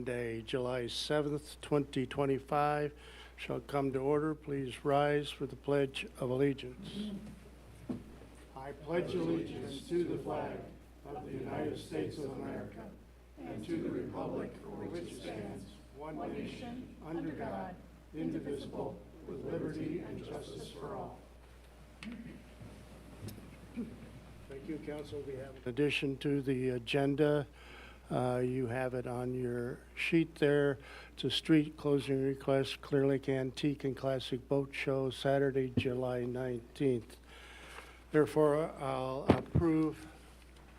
Day, July 7th, 2025, shall come to order. Please rise for the Pledge of Allegiance. I pledge allegiance to the flag of the United States of America and to the republic for which it stands, one nation, under God, indivisible, with liberty and justice for all. Thank you, Council. We have, in addition to the agenda, you have it on your sheet there. It's a street closing request, Clear Lake Antique and Classic Boat Show, Saturday, July 19th. Therefore, I'll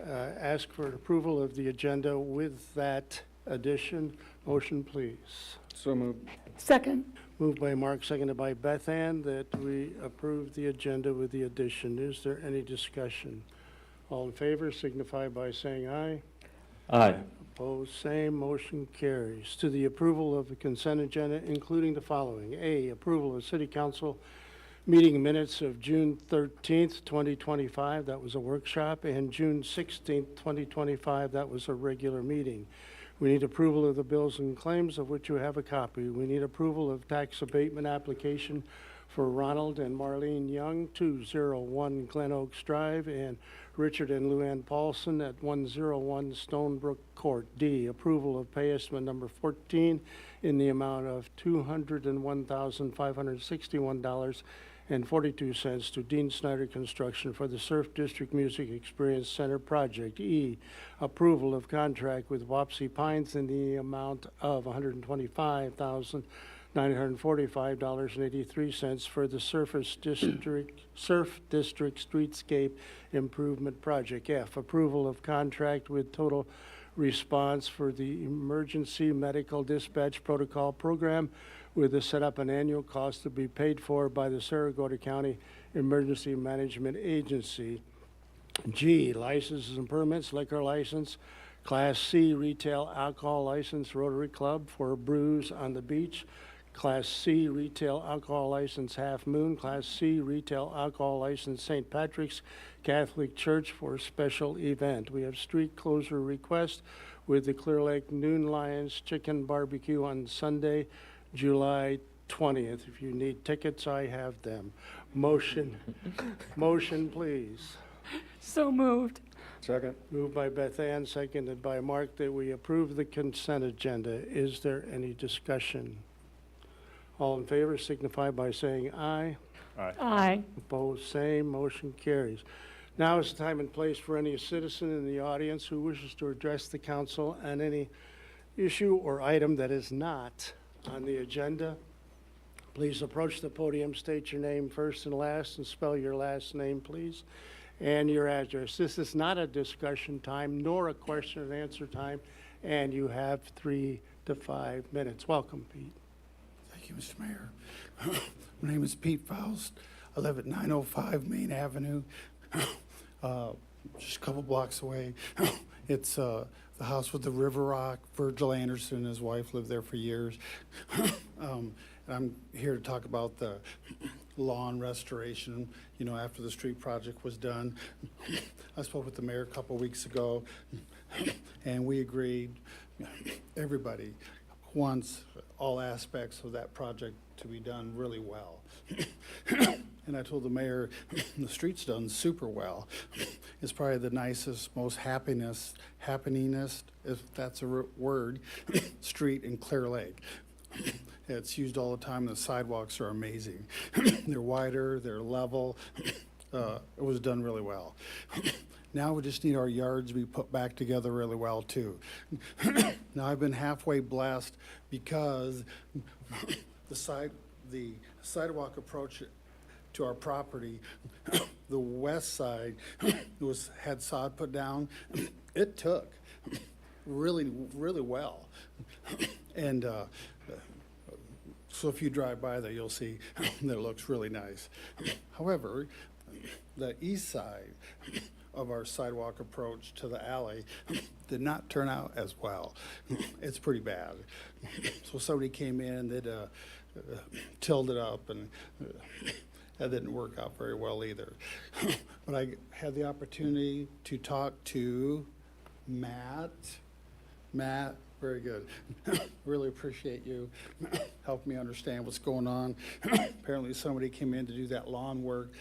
ask for approval of the agenda with that addition. Motion, please. So moved. Second. Moved by Mark, seconded by Beth Ann, that we approve the agenda with the addition. Is there any discussion? All in favor signify by saying aye. Aye. Opposed, same. Motion carries. To the approval of the consent agenda, including the following. A, approval of City Council meeting minutes of June 13th, 2025. That was a workshop. And June 16th, 2025. That was a regular meeting. We need approval of the bills and claims, of which you have a copy. We need approval of tax abatement application for Ronald and Marlene Young, 201 Glen Oaks Drive, and Richard and Luann Paulson at 101 Stonebrook Court. D, approval of pay estimate number 14 in the amount of $201,561.42 to Dean Snyder Construction for the Surf District Music Experience Center project. E, approval of contract with Wapsie Pines in the amount of $125,945.83 for the Surf District Streetscape Improvement Project. F, approval of contract with Total Response for the Emergency Medical Dispatch Protocol Program with a setup and annual cost to be paid for by the Saragota County Emergency Management Agency. G, licenses and permits, liquor license, Class C retail alcohol license, Rotary Club for Brews on the Beach, Class C retail alcohol license, Half Moon, Class C retail alcohol license, St. Patrick's Catholic Church for a special event. We have street closure request with the Clear Lake Noon Lions Chicken Barbecue on Sunday, July 20th. If you need tickets, I have them. Motion, please. So moved. Second. Moved by Beth Ann, seconded by Mark, that we approve the consent agenda. Is there any discussion? All in favor signify by saying aye. Aye. Aye. Opposed, same. Motion carries. Now is the time and place for any citizen in the audience who wishes to address the council on any issue or item that is not on the agenda. Please approach the podium, state your name first and last, and spell your last name, please, and your address. This is not a discussion time nor a question and answer time, and you have 3 to 5 minutes. Welcome, Pete. Thank you, Mr. Mayor. My name is Pete Faust. I live at 905 Main Avenue, just a couple blocks away. It's the house with the River Rock. Virgil Anderson and his wife lived there for years. And I'm here to talk about the lawn restoration, after the street project was done. I spoke with the mayor a couple weeks ago, and we agreed everybody wants all aspects of that project to be done really well. And I told the mayor, the street's done super well. It's probably the nicest, most happeningest, if that's a word, street in Clear Lake. It's used all the time. The sidewalks are amazing. They're wider, they're level. It was done really well. Now we just need our yards to be put back together really well too. Now I've been halfway blessed because the sidewalk approach to our property, the west side had sod put down. It took really, really well. And so if you drive by there, you'll see that it looks really nice. However, the east side of our sidewalk approach to the alley did not turn out as well. It's pretty bad. So somebody came in, they'd tilled it up, and that didn't work out very well either. But I had the opportunity to talk to Matt Very good. Really appreciate you helping me understand what's going on. Apparently somebody came in to do that lawn work.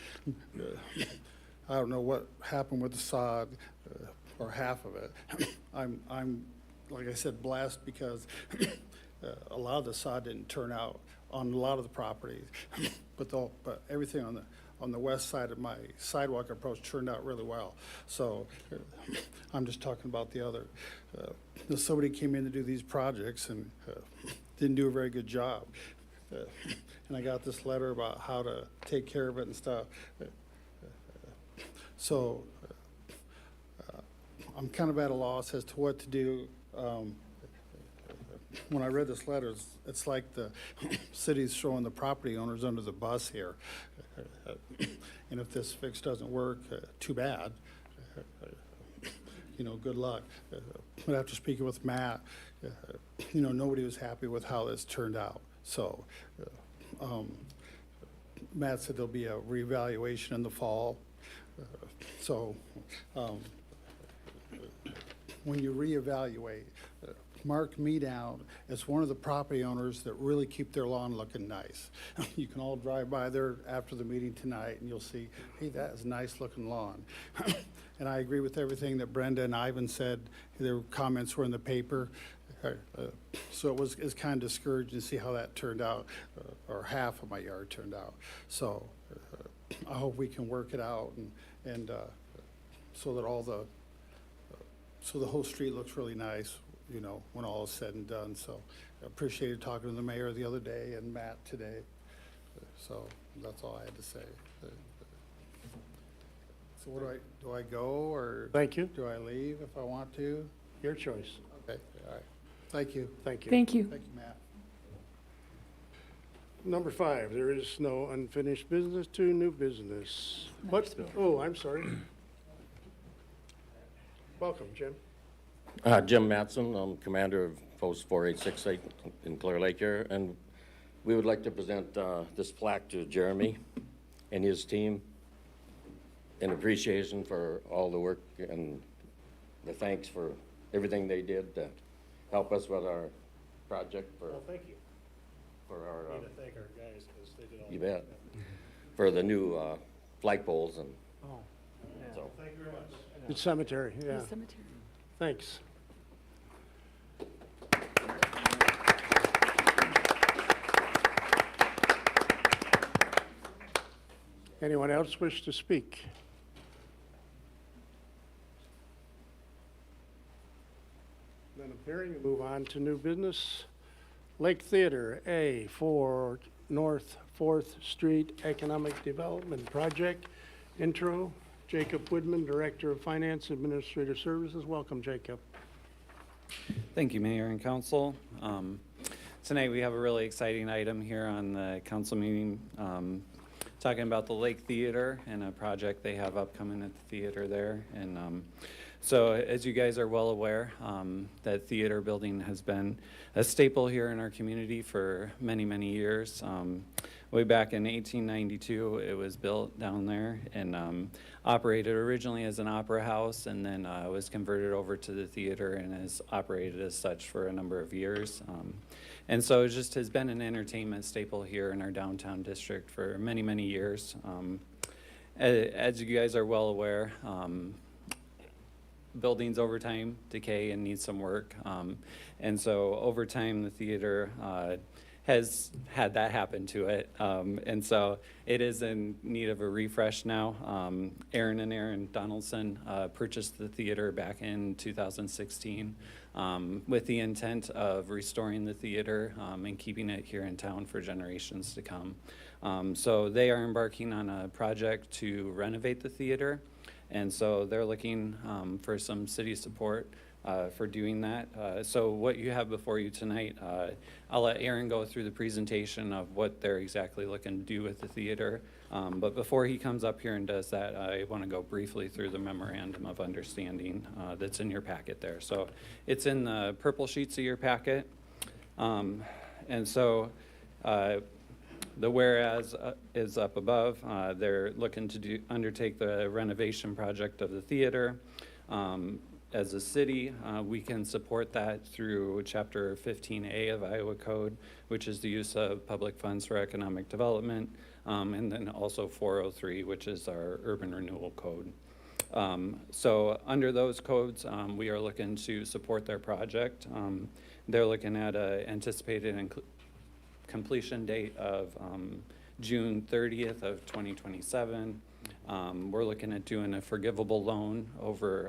I don't know what happened with the sod, or half of it. I'm, like I said, blessed because a lot of the sod didn't turn out on a lot of the properties. But everything on the west side of my sidewalk approach turned out really well. So I'm just talking about the other. Somebody came in to do these projects and didn't do a very good job. And I got this letter about how to take care of it and stuff. So I'm kind of at a loss as to what to do. When I read this letter, it's like the city's throwing the property owners under the bus here. And if this fix doesn't work, too bad. Good luck. But after speaking with Matt, nobody was happy with how this turned out. So Matt said there'll be a reevaluation in the fall. When you reevaluate, mark me down as one of the property owners that really keep their lawn looking nice. You can all drive by there after the meeting tonight and you'll see, hey, that is a nice looking lawn. And I agree with everything that Brenda and Ivan said. Their comments were in the paper. So it's kind of discouraging to see how that turned out, or half of my yard turned out. So I hope we can work it out and so that so the whole street looks really nice, when all is said and done. So I appreciated talking to the mayor the other day and Matt today. So that's all I had to say. So what do I go, or Thank you. do I leave if I want to? Your choice. Okay, all right. Thank you. Thank you. Thank you. Thank you, Matt. Number 5, there is no unfinished business to new business. What? Oh, I'm sorry. Welcome, Jim. Jim Matson, I'm commander of Post 4868 in Clear Lake here, and we would like to present this plaque to Jeremy and his team in appreciation for all the work and the thanks for everything they did to help us with our project Well, thank you. for our, Need to thank our guys because they did all. you bet, for the new flagpoles, and Oh, so. Thank you very much. The cemetery, yeah. the cemetery. Thanks. Anyone else wish to speak? None appearing, we move on to new business. Lake Theater, A4 North 4th Street Economic Development Project. Intro, Jacob Woodman, Director of Finance Administrative Services. Welcome, Jacob. Thank you, Mayor and Council. Tonight we have a really exciting item here on the council meeting, talking about the Lake Theater and a project they have upcoming at the theater there. And so as you guys are well aware, that theater building has been a staple here in our community for many, many years. Way back in 1892, it was built down there and operated originally as an opera house, and then was converted over to the theater and has operated as such for a number of years. And so it just has been an entertainment staple here in our downtown district for many, many years. As you guys are well aware, buildings over time decay and need some work. And so over time, the theater has had that happen to it. And so it is in need of a refresh now. Aaron and Aaron Donaldson purchased the theater back in 2016 with the intent of restoring the theater and keeping it here in town for generations to come. So they are embarking on a project to renovate the theater. And so they're looking for some city support for doing that. So what you have before you tonight, I'll let Aaron go through the presentation of what they're exactly looking to do with the theater. But before he comes up here and does that, I want to go briefly through the memorandum of understanding that's in your packet there. So it's in the purple sheets of your packet. And so the whereas is up above. They're looking to undertake the renovation project of the theater. as a city, we can support that through Chapter 15A of Iowa Code, which is the use of public funds for economic development, and then also 403, which is our urban renewal code. So under those codes, we are looking to support their project. They're looking at an anticipated completion date of June 30th of 2027. We're looking at doing a forgivable loan over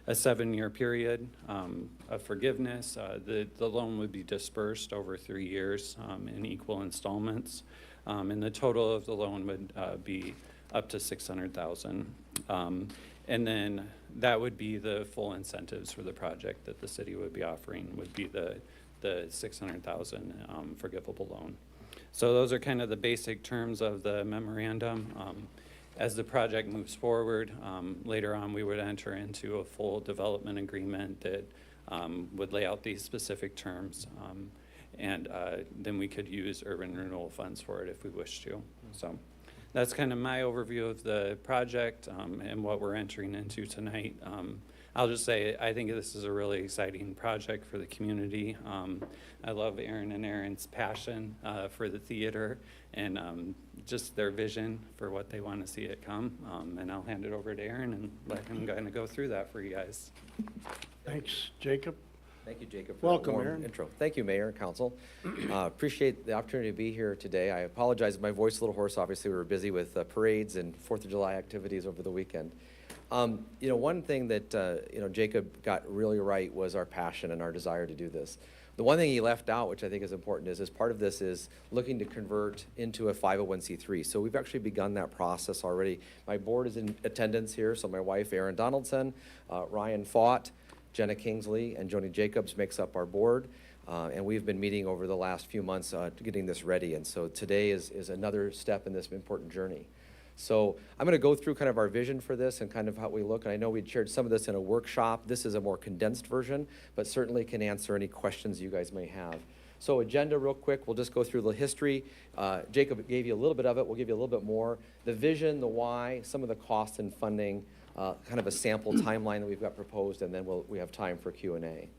a 7-year period of forgiveness. The loan would be dispersed over 3 years in equal installments. And the total of the loan would be up to $600,000. And then that would be the full incentives for the project that the city would be offering, would be the $600,000 forgivable loan. So those are kind of the basic terms of the memorandum. As the project moves forward, later on we would enter into a full development agreement that would lay out these specific terms. And then we could use urban renewal funds for it if we wish to. So that's kind of my overview of the project and what we're entering into tonight. I'll just say I think this is a really exciting project for the community. I love Aaron and Aaron's passion for the theater and just their vision for what they want to see it come. And I'll hand it over to Aaron and let him kind of go through that for you guys. Thanks, Jacob. Thank you, Jacob, for Welcome, that warm Aaron. intro. Thank you, Mayor and Council. Appreciate the opportunity to be here today. I apologize, my voice is a little hoarse. Obviously, we were busy with parades and 4th of July activities over the weekend. One thing that, Jacob got really right was our passion and our desire to do this. The one thing he left out, which I think is important, is as part of this is looking to convert into a 501c3. So we've actually begun that process already. My board is in attendance here, so my wife, Erin Donaldson, Ryan Faught, Jenna Kingsley, and Joni Jacobs makes up our board. And we've been meeting over the last few months getting this ready. And so today is another step in this important journey. So I'm going to go through kind of our vision for this and kind of how we look. And I know we'd shared some of this in a workshop. This is a more condensed version, but certainly can answer any questions you guys may have. So agenda real quick, we'll just go through the history. Jacob gave you a little bit of it. We'll give you a little bit more. The vision, the why, some of the costs and funding, kind of a sample timeline that we've got proposed, and then we have time for Q&A.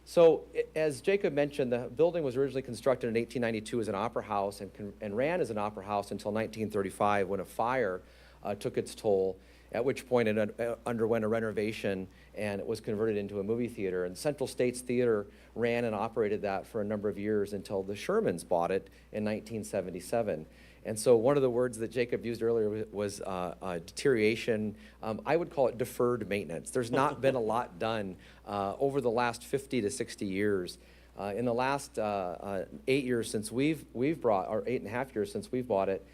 So as Jacob mentioned, the building was originally constructed in 1892 as an opera house and ran as an opera house until 1935 when a fire took its toll, at which point it underwent a renovation and it was converted into a movie theater. And Central States Theater ran and operated that for a number of years until the Shermans bought it in 1977. And so one of the words that Jacob used earlier was deterioration. I would call it deferred maintenance. There's not been a lot done over the last 50 to 60 years. In the last 8 years since or 8.5 years since we've bought it,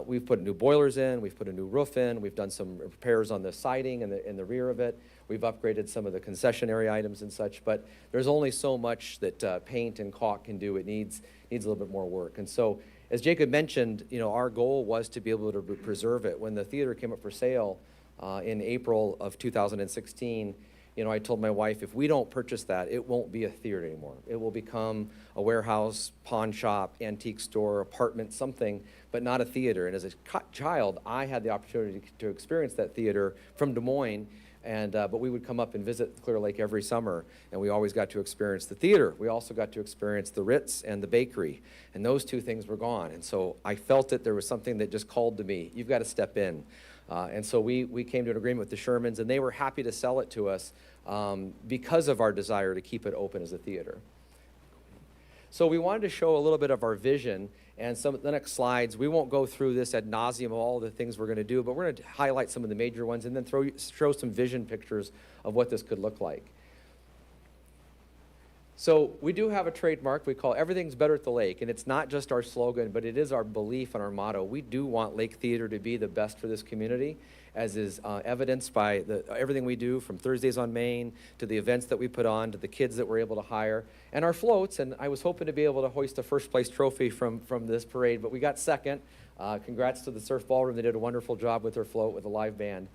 we've put new boilers in, we've put a new roof in, we've done some repairs on the siding and in the rear of it. We've upgraded some of the concession area items and such, but there's only so much that paint and caulk can do. It needs a little bit more work. And so, as Jacob mentioned, our goal was to be able to preserve it. When the theater came up for sale in April of 2016, I told my wife, if we don't purchase that, it won't be a theater anymore. It will become a warehouse, pawn shop, antique store, apartment, something, but not a theater. And as a child, I had the opportunity to experience that theater from Des Moines. But we would come up and visit Clear Lake every summer, and we always got to experience the theater. We also got to experience the Ritz and the bakery, and those two things were gone. And so I felt that there was something that just called to me. You've got to step in. And so we came to an agreement with the Shermans, and they were happy to sell it to us because of our desire to keep it open as a theater. So we wanted to show a little bit of our vision, and some of the next slides, we won't go through this ad nauseum, all the things we're going to do, but we're going to highlight some of the major ones and then show some vision pictures of what this could look like. So we do have a trademark we call Everything's Better at the Lake, and it's not just our slogan, but it is our belief and our motto. We do want Lake Theater to be the best for this community, as is evidenced by everything we do, from Thursdays on Main to the events that we put on to the kids that we're able to hire and our floats. And I was hoping to be able to hoist a first place trophy from this parade, but we got second. Congrats to the Surf Ballroom. They did a wonderful job with their float with a live band.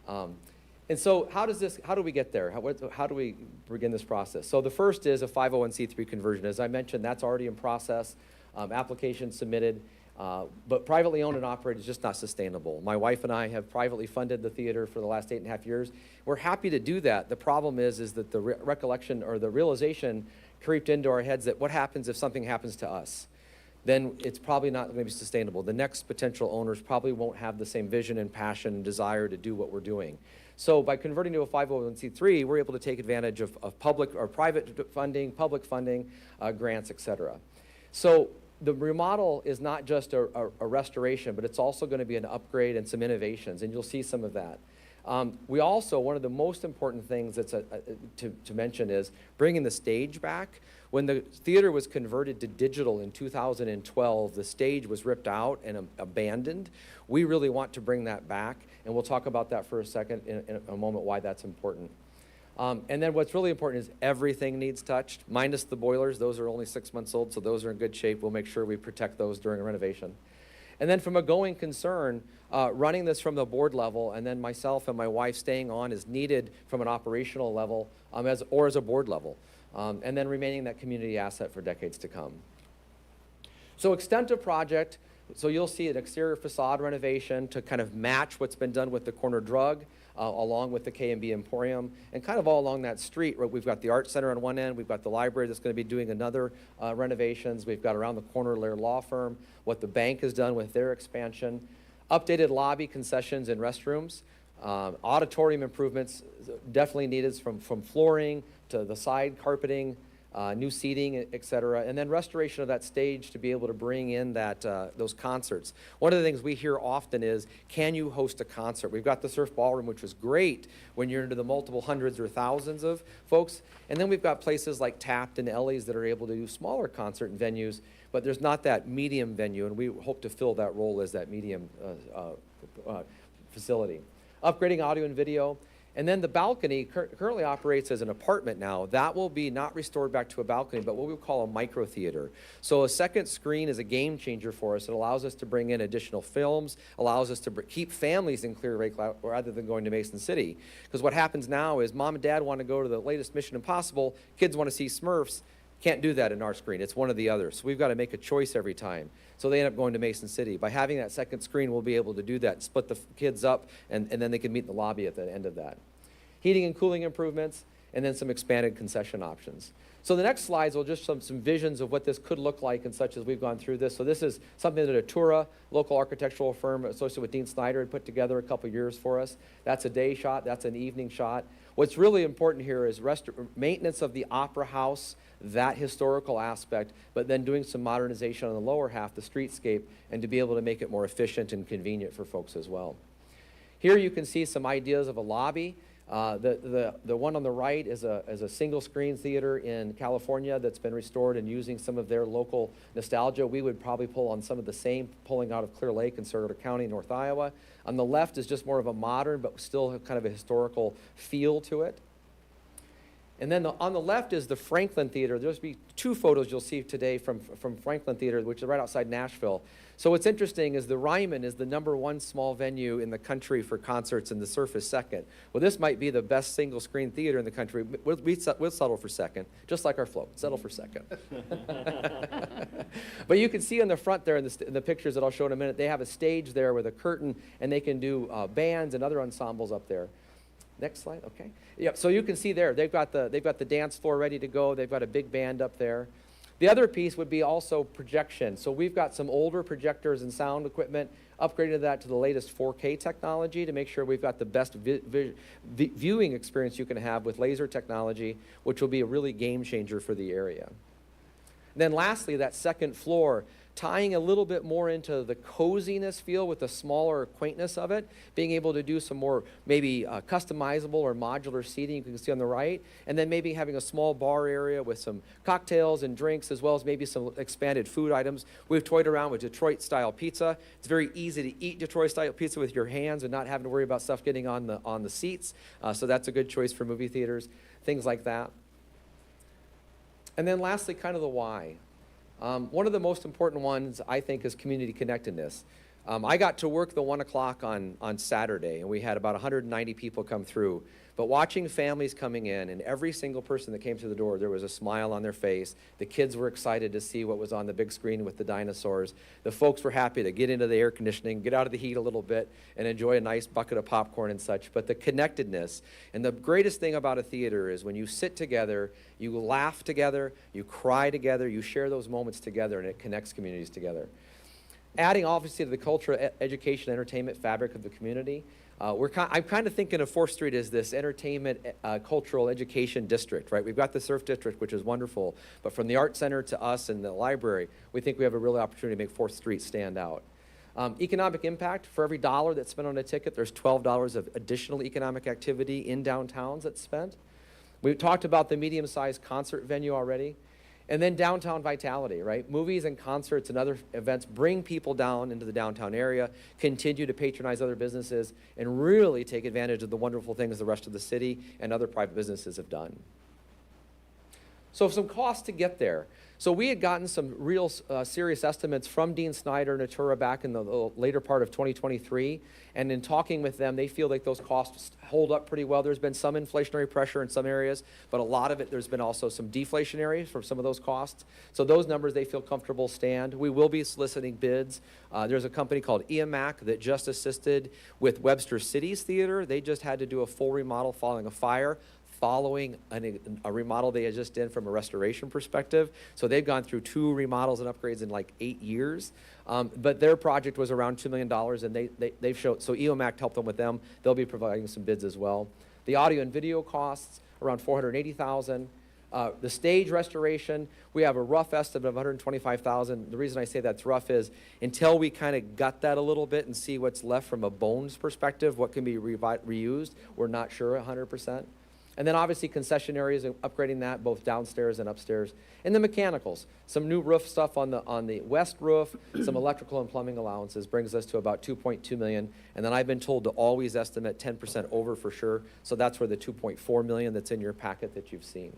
And so how do we get there? How do we begin this process? So the first is a 501c3 conversion. As I mentioned, that's already in process. Application submitted. But privately owned and operated is just not sustainable. My wife and I have privately funded the theater for the last 8.5 years. We're happy to do that. The problem is that the recollection or the realization creeped into our heads that what happens if something happens to us? Then it's probably not going to be sustainable. The next potential owners probably won't have the same vision and passion and desire to do what we're doing. So by converting to a 501c3, we're able to take advantage of public or private funding, public funding, grants, et cetera. So the remodel is not just a restoration, but it's also going to be an upgrade and some innovations, and you'll see some of that. We also, one of the most important things that's to mention is bringing the stage back. When the theater was converted to digital in 2012, the stage was ripped out and abandoned. We really want to bring that back, and we'll talk about that for a second in a moment, why that's important. And then what's really important is everything needs touched, minus the boilers. Those are only 6 months old, so those are in good shape. We'll make sure we protect those during a renovation. And then from a going concern, running this from the board level, and then myself and my wife staying on is needed from an operational level as a board level, and then remaining that community asset for decades to come. So extent of project, so you'll see an exterior facade renovation to kind of match what's been done with the corner drug, along with the K&B Emporium, and kind of all along that street. Right, we've got the Art Center on one end, we've got the library that's going to be doing another renovations, we've got around the corner Laird Law Firm, what the bank has done with their expansion, updated lobby, concessions, and restrooms, auditorium improvements definitely needed from flooring to the side carpeting, new seating, et cetera, and then restoration of that stage to be able to bring in that those concerts. One of the things we hear often is, can you host a concert? We've got the Surf Ballroom, which was great when you're into the multiple hundreds or thousands of folks, and then we've got places like Taft and Ellie's that are able to do smaller concert venues, but there's not that medium venue, and we hope to fill that role as that medium facility. Upgrading audio and video. And then the balcony currently operates as an apartment now. That will be not restored back to a balcony, but what we call a micro theater. So a second screen is a game changer for us. It allows us to bring in additional films, allows us to keep families in Clear Lake rather than going to Mason City. Because what happens now is mom and dad want to go to the latest Mission Impossible, kids want to see Smurfs. Can't do that in our screen. It's one or the other. So we've got to make a choice every time. So they end up going to Mason City. By having that second screen, we'll be able to do that, split the kids up, and then they can meet in the lobby at the end of that. Heating and cooling improvements, and then some expanded concession options. So the next slides will just some visions of what this could look like, and such as we've gone through this. So this is something that Atura, local architectural firm associated with Dean Snyder, had put together a couple years for us. That's a day shot, that's an evening shot. What's really important here is maintenance of the Opera House, that historical aspect, but then doing some modernization on the lower half, the streetscape, and to be able to make it more efficient and convenient for folks as well. Here you can see some ideas of a lobby. The one on the right is a single screen theater in California that's been restored and using some of their local nostalgia. We would probably pull on some of the same pulling out of Clear Lake in Sarasota County, North Iowa. On the left is just more of a modern but still kind of a historical feel to it. And then on the left is the Franklin Theater. There'll be two photos you'll see today from Franklin Theater, which is right outside Nashville. So what's interesting is the Ryman is the #1 small venue in the country for concerts, and the Surf is second. Well, this might be the best single-screen theater in the country. We'll settle for second, just like our float. Settle for second. But you can see on the front there in the pictures that I'll show in a minute, they have a stage there with a curtain, and they can do bands and other ensembles up there. Next slide, okay. Yep, so you can see there, they've got the dance floor ready to go. They've got a big band up there. The other piece would be also projection. So we've got some older projectors and sound equipment, upgraded that to the latest 4K technology to make sure we've got the best viewing experience you can have with laser technology, which will be a really game changer for the area. And then lastly, that second floor, tying a little bit more into the coziness feel with the smaller quaintness of it, being able to do some more maybe customizable or modular seating you can see on the right, and then maybe having a small bar area with some cocktails and drinks, as well as maybe some expanded food items. We've toyed around with Detroit-style pizza. It's very easy to eat Detroit-style pizza with your hands and not having to worry about stuff getting on the seats. So that's a good choice for movie theaters, things like that. And then lastly, kind of the why. One of the most important ones, I think, is community connectedness. I got to work the 1 o'clock on Saturday, and we had about 190 people come through. But watching families coming in, and every single person that came through the door, there was a smile on their face. The kids were excited to see what was on the big screen with the dinosaurs. The folks were happy to get into the air conditioning, get out of the heat a little bit, and enjoy a nice bucket of popcorn and such. But the connectedness, and the greatest thing about a theater is when you sit together, you laugh together, you cry together, you share those moments together, and it connects communities together. Adding obviously to the cultural, education, entertainment fabric of the community, I'm kind of thinking of 4th Street as this entertainment, cultural education district, right? We've got the surf district, which is wonderful, but from the art center to us and the library, we think we have a real opportunity to make 4th Street stand out. Economic impact, for every $1 that's spent on a ticket, there's $12 of additional economic activity in downtowns that's spent. We've talked about the medium-sized concert venue already. And then downtown vitality, right? Movies and concerts and other events bring people down into the downtown area, continue to patronize other businesses, and really take advantage of the wonderful things the rest of the city and other private businesses have done. So some costs to get there. So we had gotten some real serious estimates from Dean Snyder and Natura back in the later part of 2023. And in talking with them, they feel like those costs hold up pretty well. There's been some inflationary pressure in some areas, but a lot of it, there's been also some deflationary for some of those costs. So those numbers they feel comfortable stand. We will be soliciting bids. There's a company called EMAC that just assisted with Webster City's theater. They just had to do a full remodel following a fire, following a remodel they had just did from a restoration perspective. So they've gone through 2 remodels and upgrades in like 8 years. But their project was around $2 million, and they've shown, so EOMAC helped them with them. They'll be providing some bids as well. The audio and video costs, around $480,000. The stage restoration, we have a rough estimate of $125,000. The reason I say that's rough is until we kind of gut that a little bit and see what's left from a bones perspective, what can be reused, we're not sure 100%. And then obviously concession areas, and upgrading that both downstairs and upstairs. And the mechanicals, some new roof stuff on the west roof, some electrical and plumbing allowances brings us to about $2.2 million. And then I've been told to always estimate 10% over for sure. So that's where the $2.4 million that's in your packet that you've seen.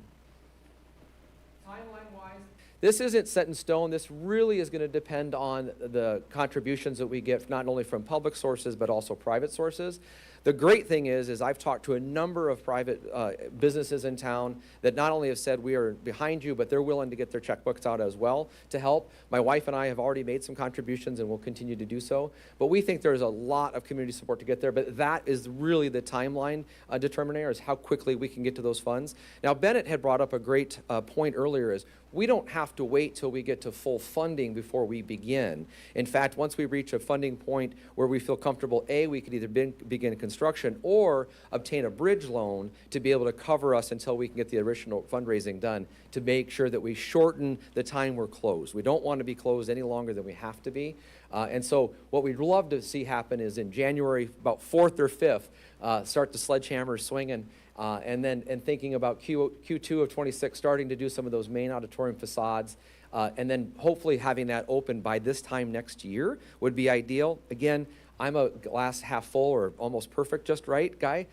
Timeline-wise, this isn't set in stone. This really is going to depend on the contributions that we get, not only from public sources, but also private sources. The great thing is I've talked to a number of private businesses in town that not only have said we are behind you, but they're willing to get their checkbooks out as well to help. My wife and I have already made some contributions and will continue to do so. But we think there's a lot of community support to get there. But that is really the timeline determinator, is how quickly we can get to those funds. Now, Bennett had brought up a great point earlier, is we don't have to wait till we get to full funding before we begin. In fact, once we reach a funding point where we feel comfortable, we could either begin construction or obtain a bridge loan to be able to cover us until we can get the original fundraising done, to make sure that we shorten the time we're closed. We don't want to be closed any longer than we have to be. And so what we'd love to see happen is in January, about 4th or 5th, start the sledgehammer swinging. And thinking about Q2 of 26, starting to do some of those main auditorium facades, and then hopefully having that open by this time next year would be ideal. Again, I'm a glass half full or almost perfect, just right guy.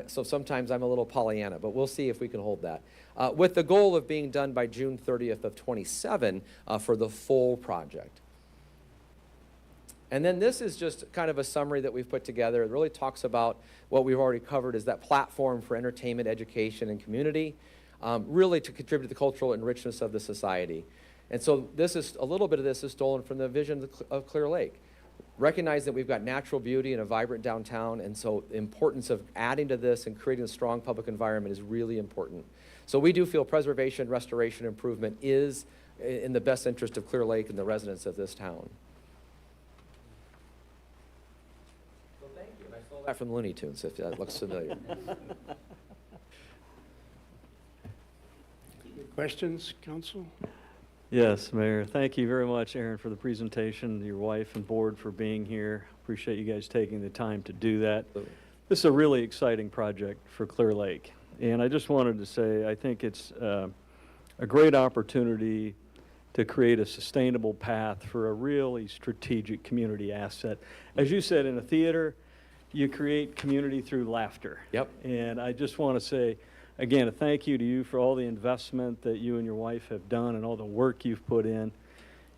So sometimes I'm a little Pollyanna, but we'll see if we can hold that. With the goal of being done by June 30th of 27 for the full project. And then this is just kind of a summary that we've put together. It really talks about what we've already covered, is that platform for entertainment, education, and community, really to contribute to the cultural and richness of the society. And so this is, a little bit of this is stolen from the vision of Clear Lake. Recognize that we've got natural beauty and a vibrant downtown, and so the importance of adding to this and creating a strong public environment is really important. So we do feel preservation, restoration, improvement is in the best interest of Clear Lake and the residents of this town. That from Looney Tunes, if that looks familiar. Questions, council? Yes, Mayor. Thank you very much, Aaron, for the presentation, your wife and board for being here. Appreciate you guys taking the time to do that. This is a really exciting project for Clear Lake. And I just wanted to say, I think it's a great opportunity to create a sustainable path for a really strategic community asset. As you said, in a theater, you create community through laughter. Yep. And I just want to say, again, a thank you to you for all the investment that you and your wife have done and all the work you've put in.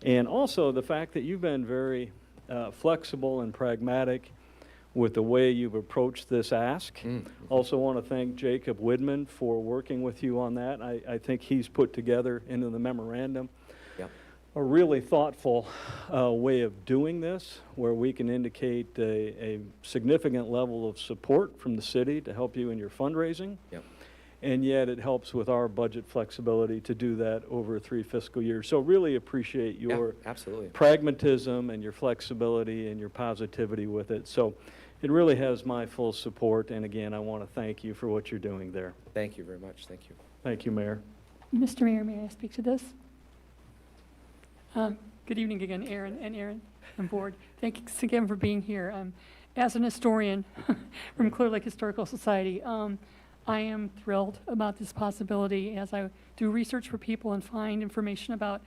And also the fact that you've been very flexible and pragmatic with the way you've approached this ask. Also want to thank Jacob Widman for working with you on that. I think he's put together into the memorandum Yep. a really thoughtful way of doing this, where we can indicate a significant level of support from the city to help you in your fundraising. Yep. And yet it helps with our budget flexibility to do that over 3 fiscal years. So really appreciate Yeah, your absolutely. pragmatism and your flexibility and your positivity with it. So it really has my full support. And again, I want to thank you for what you're doing there. Thank you very much. Thank you. Thank you, Mayor. Mr. Mayor, may I speak to this? Good evening again, Aaron and board. Thanks again for being here. As an historian from Clear Lake Historical Society, I am thrilled about this possibility as I do research for people and find information about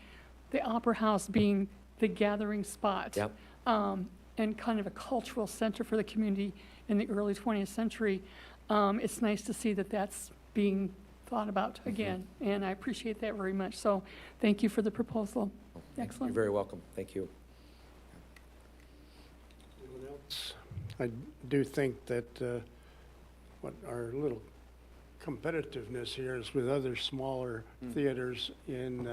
the Opera House being the gathering spot. Yep. And kind of a cultural center for the community in the early 20th century. It's nice to see that that's being thought about again, and I appreciate that very much. So thank you for the proposal. Excellent. You're very welcome. Thank you. Anyone else? I do think that what our little competitiveness here is with other smaller theaters in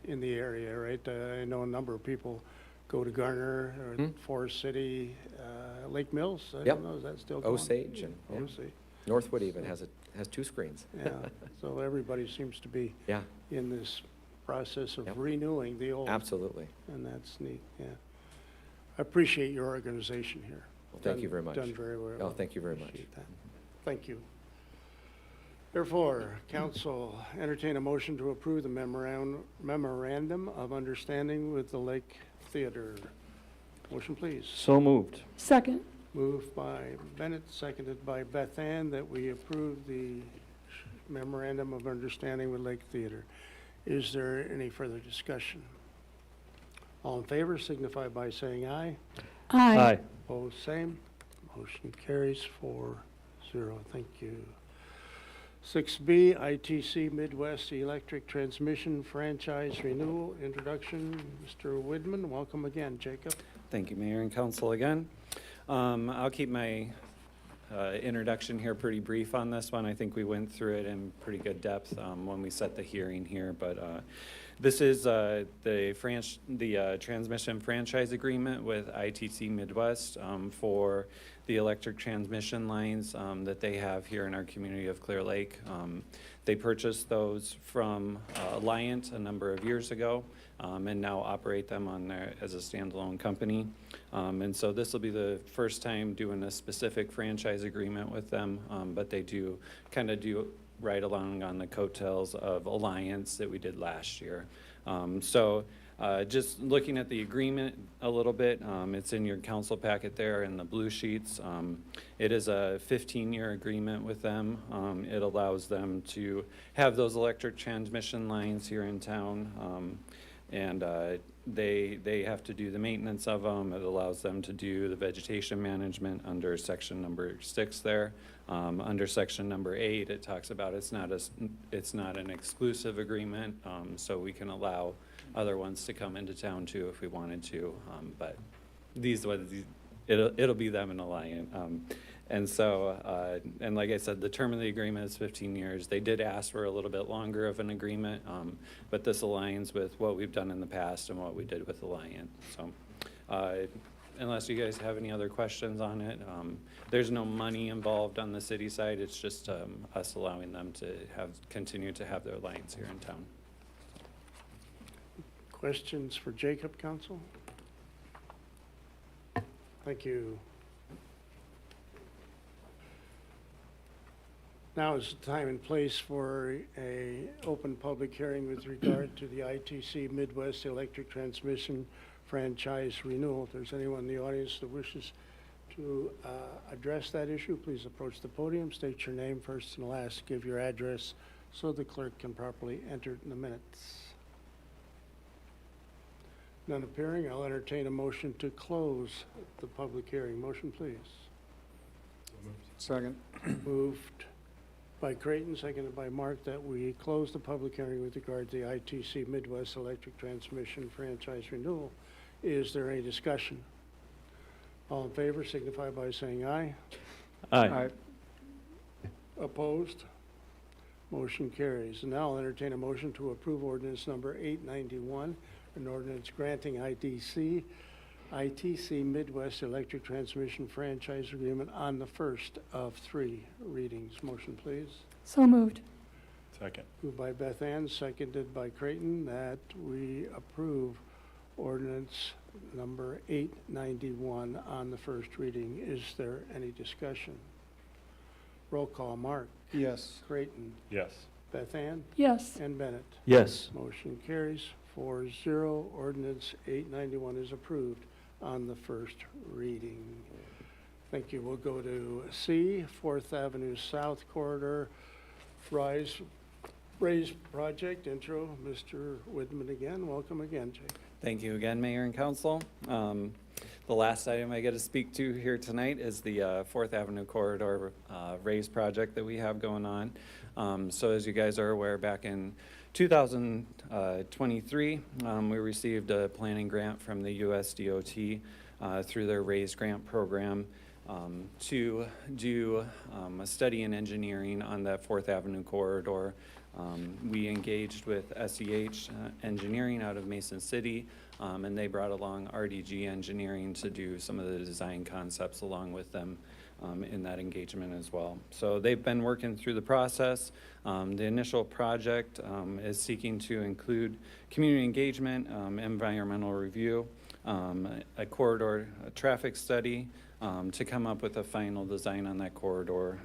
the area, right? I know a number of people go to Garner or Forest City, Lake Mills. I Yep. don't know, is that still going? Osage and yeah. Osage. Northwood even has 2 screens. Yeah, so everybody seems to be Yeah, in this process of Yep. renewing the old. absolutely. And that's neat, yeah. I appreciate your organization here. Well, thank you very much. Done very well. Oh, thank you very much. Appreciate that. Thank you. Therefore, council entertain a motion to approve the memorandum of understanding with the Lake Theater. Motion, please. So moved. Second. Moved by Bennett, seconded by Beth Ann, that we approve the memorandum of understanding with Lake Theater. Is there any further discussion? All in favor signify by saying aye. Aye. Opposed, same. Motion carries 4-0. Thank you. 6B, ITC Midwest Electric Transmission Franchise Renewal Introduction. Mr. Widman, welcome again. Jacob? Thank you, Mayor and Council again. I'll keep my introduction here pretty brief on this one. I think we went through it in pretty good depth when we set the hearing here, but this is the transmission franchise agreement with ITC Midwest for the electric transmission lines that they have here in our community of Clear Lake. They purchased those from Alliant a number of years ago and now operate them on there as a standalone company. And so this will be the first time doing a specific franchise agreement with them, but they do kind of do right along on the coattails of Alliance that we did last year. Just looking at the agreement a little bit, it's in your council packet there in the blue sheets. It is a 15-year agreement with them. It allows them to have those electric transmission lines here in town. And they have to do the maintenance of them. It allows them to do the vegetation management under section number 6 there. Under section number 8, it talks about it's not an exclusive agreement, so we can allow other ones to come into town too if we wanted to. But it'll be them and Alliant. And like I said, the term of the agreement is 15 years. They did ask for a little bit longer of an agreement, but this aligns with what we've done in the past and what we did with Alliant. So unless you guys have any other questions on it, there's no money involved on the city side. It's just us allowing them to continue to have their lines here in town. Questions for Jacob, council? Thank you. Now is the time and place for a open public hearing with regard to the ITC Midwest Electric Transmission Franchise Renewal. If there's anyone in the audience that wishes to address that issue, please approach the podium, state your name first and last, give your address so the clerk can properly enter it in the minutes. None appearing, I'll entertain a motion to close the public hearing. Motion, please. Second. Moved by Creighton, seconded by Mark, that we close the public hearing with regard to the ITC Midwest Electric Transmission Franchise Renewal. Is there any discussion? All in favor signify by saying aye. Aye. Opposed? Motion carries. And now I'll entertain a motion to approve ordinance number 891, an ordinance granting ITC Midwest Electric Transmission Franchise Agreement on the first of 3 readings. Motion, please. So moved. Second. Moved by Beth Ann, seconded by Creighton, that we approve ordinance number 891 on the first reading. Is there any discussion? Roll call. Mark? Yes. Creighton? Yes. Beth Ann? Yes. And Bennett? Yes. Motion carries 4-0. Ordinance 891 is approved on the first reading. Thank you. We'll go to C, 4th Avenue South Corridor Raise Project. Intro, Mr. Widman again. Welcome again, Jake. Thank you again, Mayor and Council. The last item I get to speak to here tonight is the 4th Avenue Corridor Raise Project that we have going on. So as you guys are aware, back in 2023, we received a planning grant from the US DOT through their Raise Grant program to do a study in engineering on that 4th Avenue corridor. We engaged with SEH Engineering out of Mason City, and they brought along RDG Engineering to do some of the design concepts along with them in that engagement as well. So they've been working through the process. The initial project is seeking to include community engagement, environmental review, a corridor traffic study to come up with a final design on that corridor.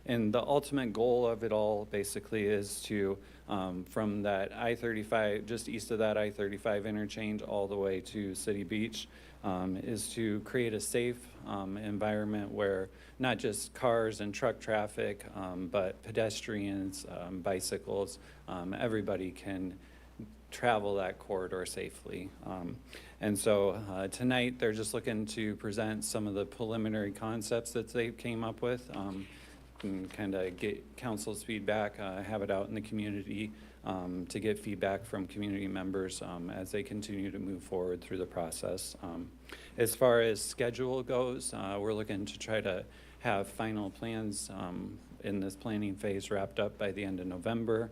And the ultimate goal of it all basically is to, from that I-35, just east of that I-35 interchange all the way to City Beach, is to create a safe environment where not just cars and truck traffic, but pedestrians, bicycles, everybody can travel that corridor safely. And so tonight they're just looking to present some of the preliminary concepts that they came up with, and kind of get council's feedback, have it out in the community to get feedback from community members as they continue to move forward through the process. As far as schedule goes, we're looking to try to have final plans in this planning phase wrapped up by the end of November.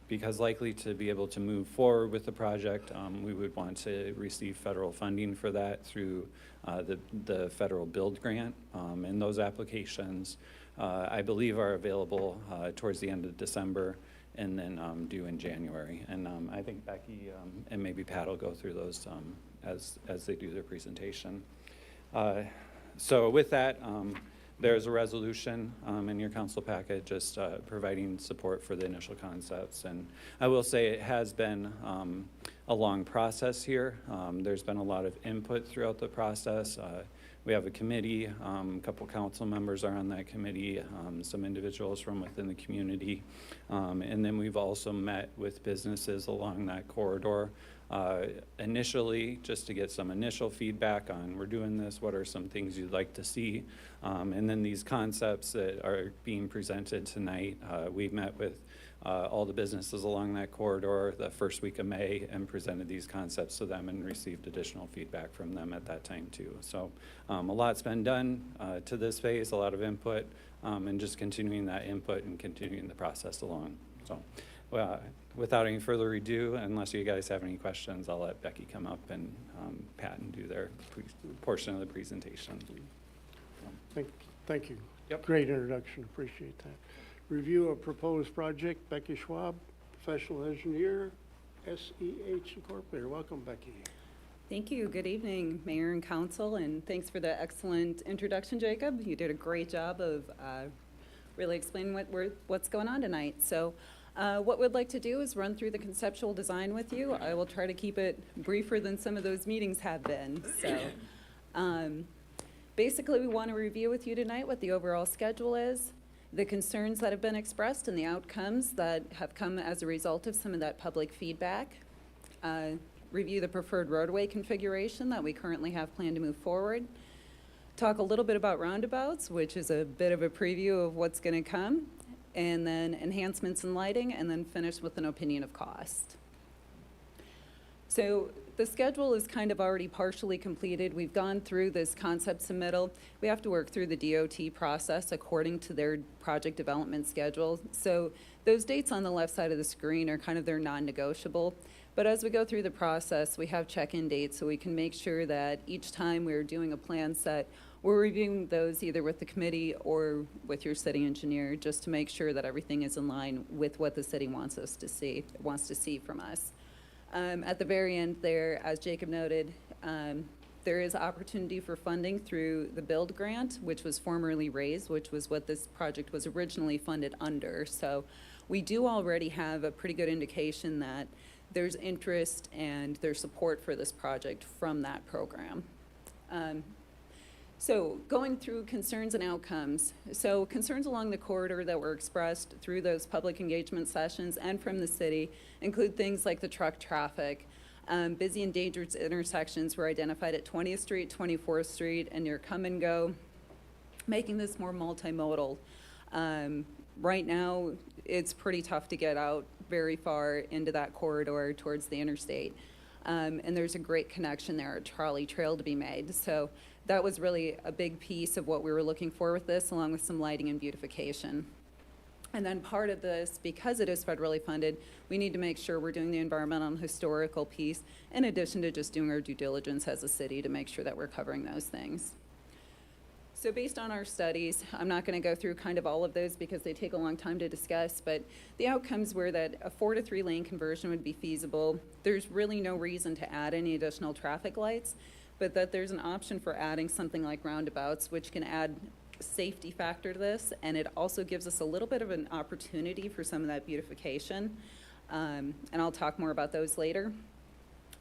Because likely to be able to move forward with the project, we would want to receive federal funding for that through the federal build grant. And those applications, I believe, are available towards the end of December and then due in January. And I think Becky and maybe Pat will go through those as they do their presentation. So with that, there's a resolution in your council packet just providing support for the initial concepts. And I will say it has been a long process here. There's been a lot of input throughout the process. We have a committee, a couple council members are on that committee, some individuals from within the community. And then we've also met with businesses along that corridor initially, just to get some initial feedback on, we're doing this, what are some things you'd like to see? And then these concepts that are being presented tonight, we've met with all the businesses along that corridor the first week of May and presented these concepts to them and received additional feedback from them at that time too. So a lot's been done to this phase, a lot of input, and just continuing that input and continuing the process along. So without any further ado, unless you guys have any questions, I'll let Becky come up and Pat and do their portion of the presentation. Thank you. Yep. Great introduction. Appreciate that. Review of proposed project. Becky Schwab, professional engineer, SEH Incorporated. Welcome, Becky. Thank you. Good evening, Mayor and Council, and thanks for the excellent introduction, Jacob. You did a great job of really explaining what's going on tonight. So what we'd like to do is run through the conceptual design with you. I will try to keep it briefer than some of those meetings have been. So basically, we want to review with you tonight what the overall schedule is, the concerns that have been expressed and the outcomes that have come as a result of some of that public feedback, review the preferred roadway configuration that we currently have planned to move forward, talk a little bit about roundabouts, which is a bit of a preview of what's going to come, and then enhancements in lighting, and then finish with an opinion of cost. So the schedule is kind of already partially completed. We've gone through this concept submittal. We have to work through the DOT process according to their project development schedule. So those dates on the left side of the screen are kind of their non-negotiable. But as we go through the process, we have check-in dates so we can make sure that each time we're doing a plan set, we're reviewing those either with the committee or with your city engineer, just to make sure that everything is in line with what the city wants to see from us. At the very end there, as Jacob noted, there is opportunity for funding through the build grant, which was formerly raised, which was what this project was originally funded under. So we do already have a pretty good indication that there's interest and there's support for this project from that program. So going through concerns and outcomes. So concerns along the corridor that were expressed through those public engagement sessions and from the city include things like the truck traffic. Busy and dangerous intersections were identified at 20th Street, 24th Street, and near Come and Go, making this more multimodal. Right now, it's pretty tough to get out very far into that corridor towards the interstate. And there's a great connection there, a trolley trail to be made. So that was really a big piece of what we were looking for with this, along with some lighting and beautification. And then part of this, because it is federally funded, we need to make sure we're doing the environmental and historical piece, in addition to just doing our due diligence as a city to make sure that we're covering those things. So based on our studies, I'm not going to go through kind of all of those because they take a long time to discuss, but the outcomes were that a 4 to 3 lane conversion would be feasible. There's really no reason to add any additional traffic lights, but that there's an option for adding something like roundabouts, which can add safety factor to this, and it also gives us a little bit of an opportunity for some of that beautification, and I'll talk more about those later.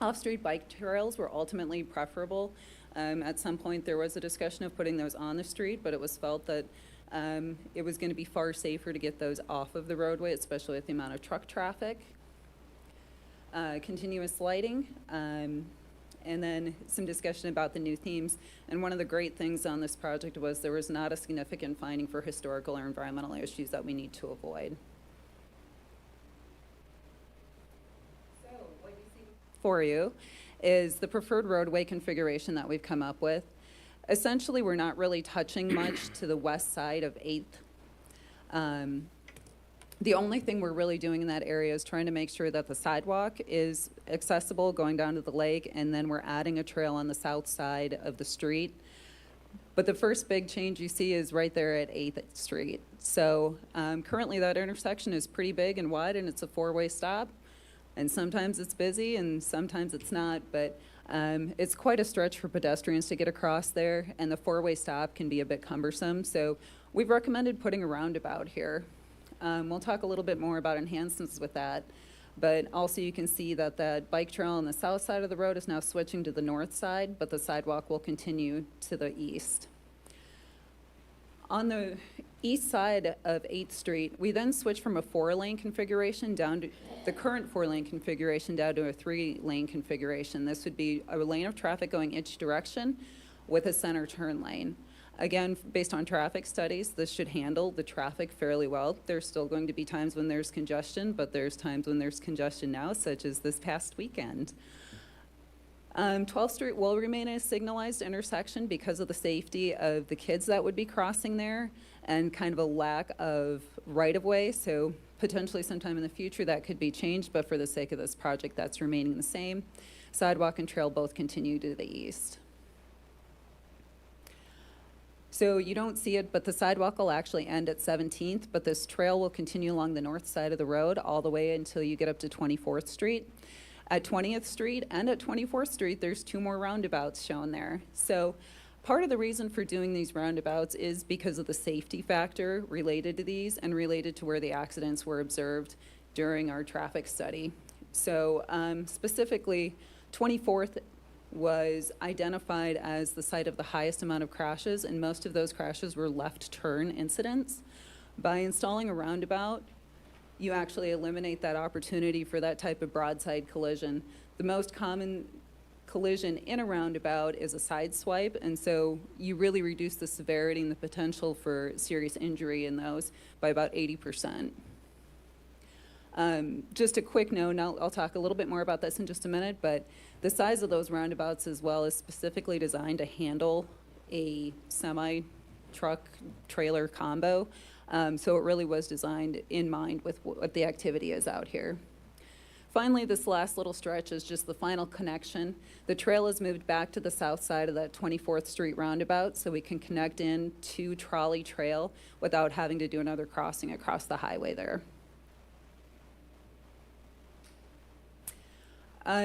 Off-street bike trails were ultimately preferable. At some point, there was a discussion of putting those on the street, but it was felt that it was going to be far safer to get those off of the roadway, especially with the amount of truck traffic. Continuous lighting, and then some discussion about the new themes. And one of the great things on this project was there was not a significant finding for historical or environmental issues that we need to avoid. So what you see for you is the preferred roadway configuration that we've come up with. Essentially, we're not really touching much to the west side of 8th. The only thing we're really doing in that area is trying to make sure that the sidewalk is accessible going down to the lake, and then we're adding a trail on the south side of the street. But the first big change you see is right there at 8th Street. So currently that intersection is pretty big and wide, and it's a 4-way stop. And sometimes it's busy and sometimes it's not, but it's quite a stretch for pedestrians to get across there, and the 4-way stop can be a bit cumbersome. So we've recommended putting a roundabout here. We'll talk a little bit more about enhancements with that, but also you can see that that bike trail on the south side of the road is now switching to the north side, but the sidewalk will continue to the east. On the east side of 8th Street, we then switch from a 4-lane configuration down to the current 4-lane configuration down to a 3-lane configuration. This would be a lane of traffic going each direction with a center turn lane. Again, based on traffic studies, this should handle the traffic fairly well. There's still going to be times when there's congestion, but there's times when there's congestion now, such as this past weekend. 12th Street will remain a signalized intersection because of the safety of the kids that would be crossing there and kind of a lack of right-of-way. So potentially sometime in the future that could be changed, but for the sake of this project, that's remaining the same. Sidewalk and trail both continue to the east. So you don't see it, but the sidewalk will actually end at 17th, but this trail will continue along the north side of the road all the way until you get up to 24th Street. At 20th Street and at 24th Street, there's 2 more roundabouts shown there. So part of the reason for doing these roundabouts is because of the safety factor related to these and related to where the accidents were observed during our traffic study. So specifically, 24th was identified as the site of the highest amount of crashes, and most of those crashes were left turn incidents. By installing a roundabout, you actually eliminate that opportunity for that type of broadside collision. The most common collision in a roundabout is a side swipe, and so you really reduce the severity and the potential for serious injury in those by about 80%. Just a quick note, and I'll talk a little bit more about this in just a minute, but the size of those roundabouts as well is specifically designed to handle a semi-truck trailer combo. So it really was designed in mind with what the activity is out here. Finally, this last little stretch is just the final connection. The trail is moved back to the south side of that 24th Street roundabout so we can connect in to Trolley Trail without having to do another crossing across the highway there.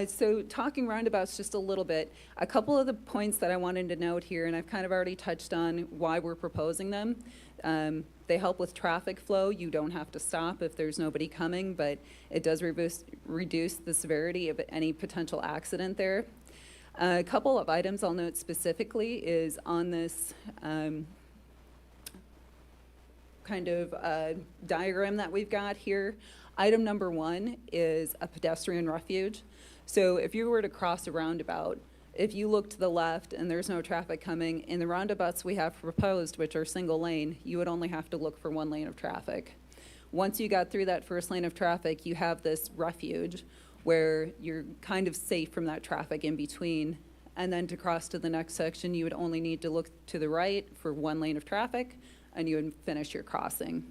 So talking roundabouts just a little bit, a couple of the points that I wanted to note here, and I've kind of already touched on why we're proposing them. They help with traffic flow. You don't have to stop if there's nobody coming, but it does reduce the severity of any potential accident there. A couple of items I'll note specifically is on this kind of diagram that we've got here. Item number 1 is a pedestrian refuge. So if you were to cross a roundabout, if you look to the left and there's no traffic coming, in the roundabouts we have proposed, which are single lane, you would only have to look for 1 lane of traffic. Once you got through that first lane of traffic, you have this refuge where you're kind of safe from that traffic in between. And then to cross to the next section, you would only need to look to the right for 1 lane of traffic, and you would finish your crossing.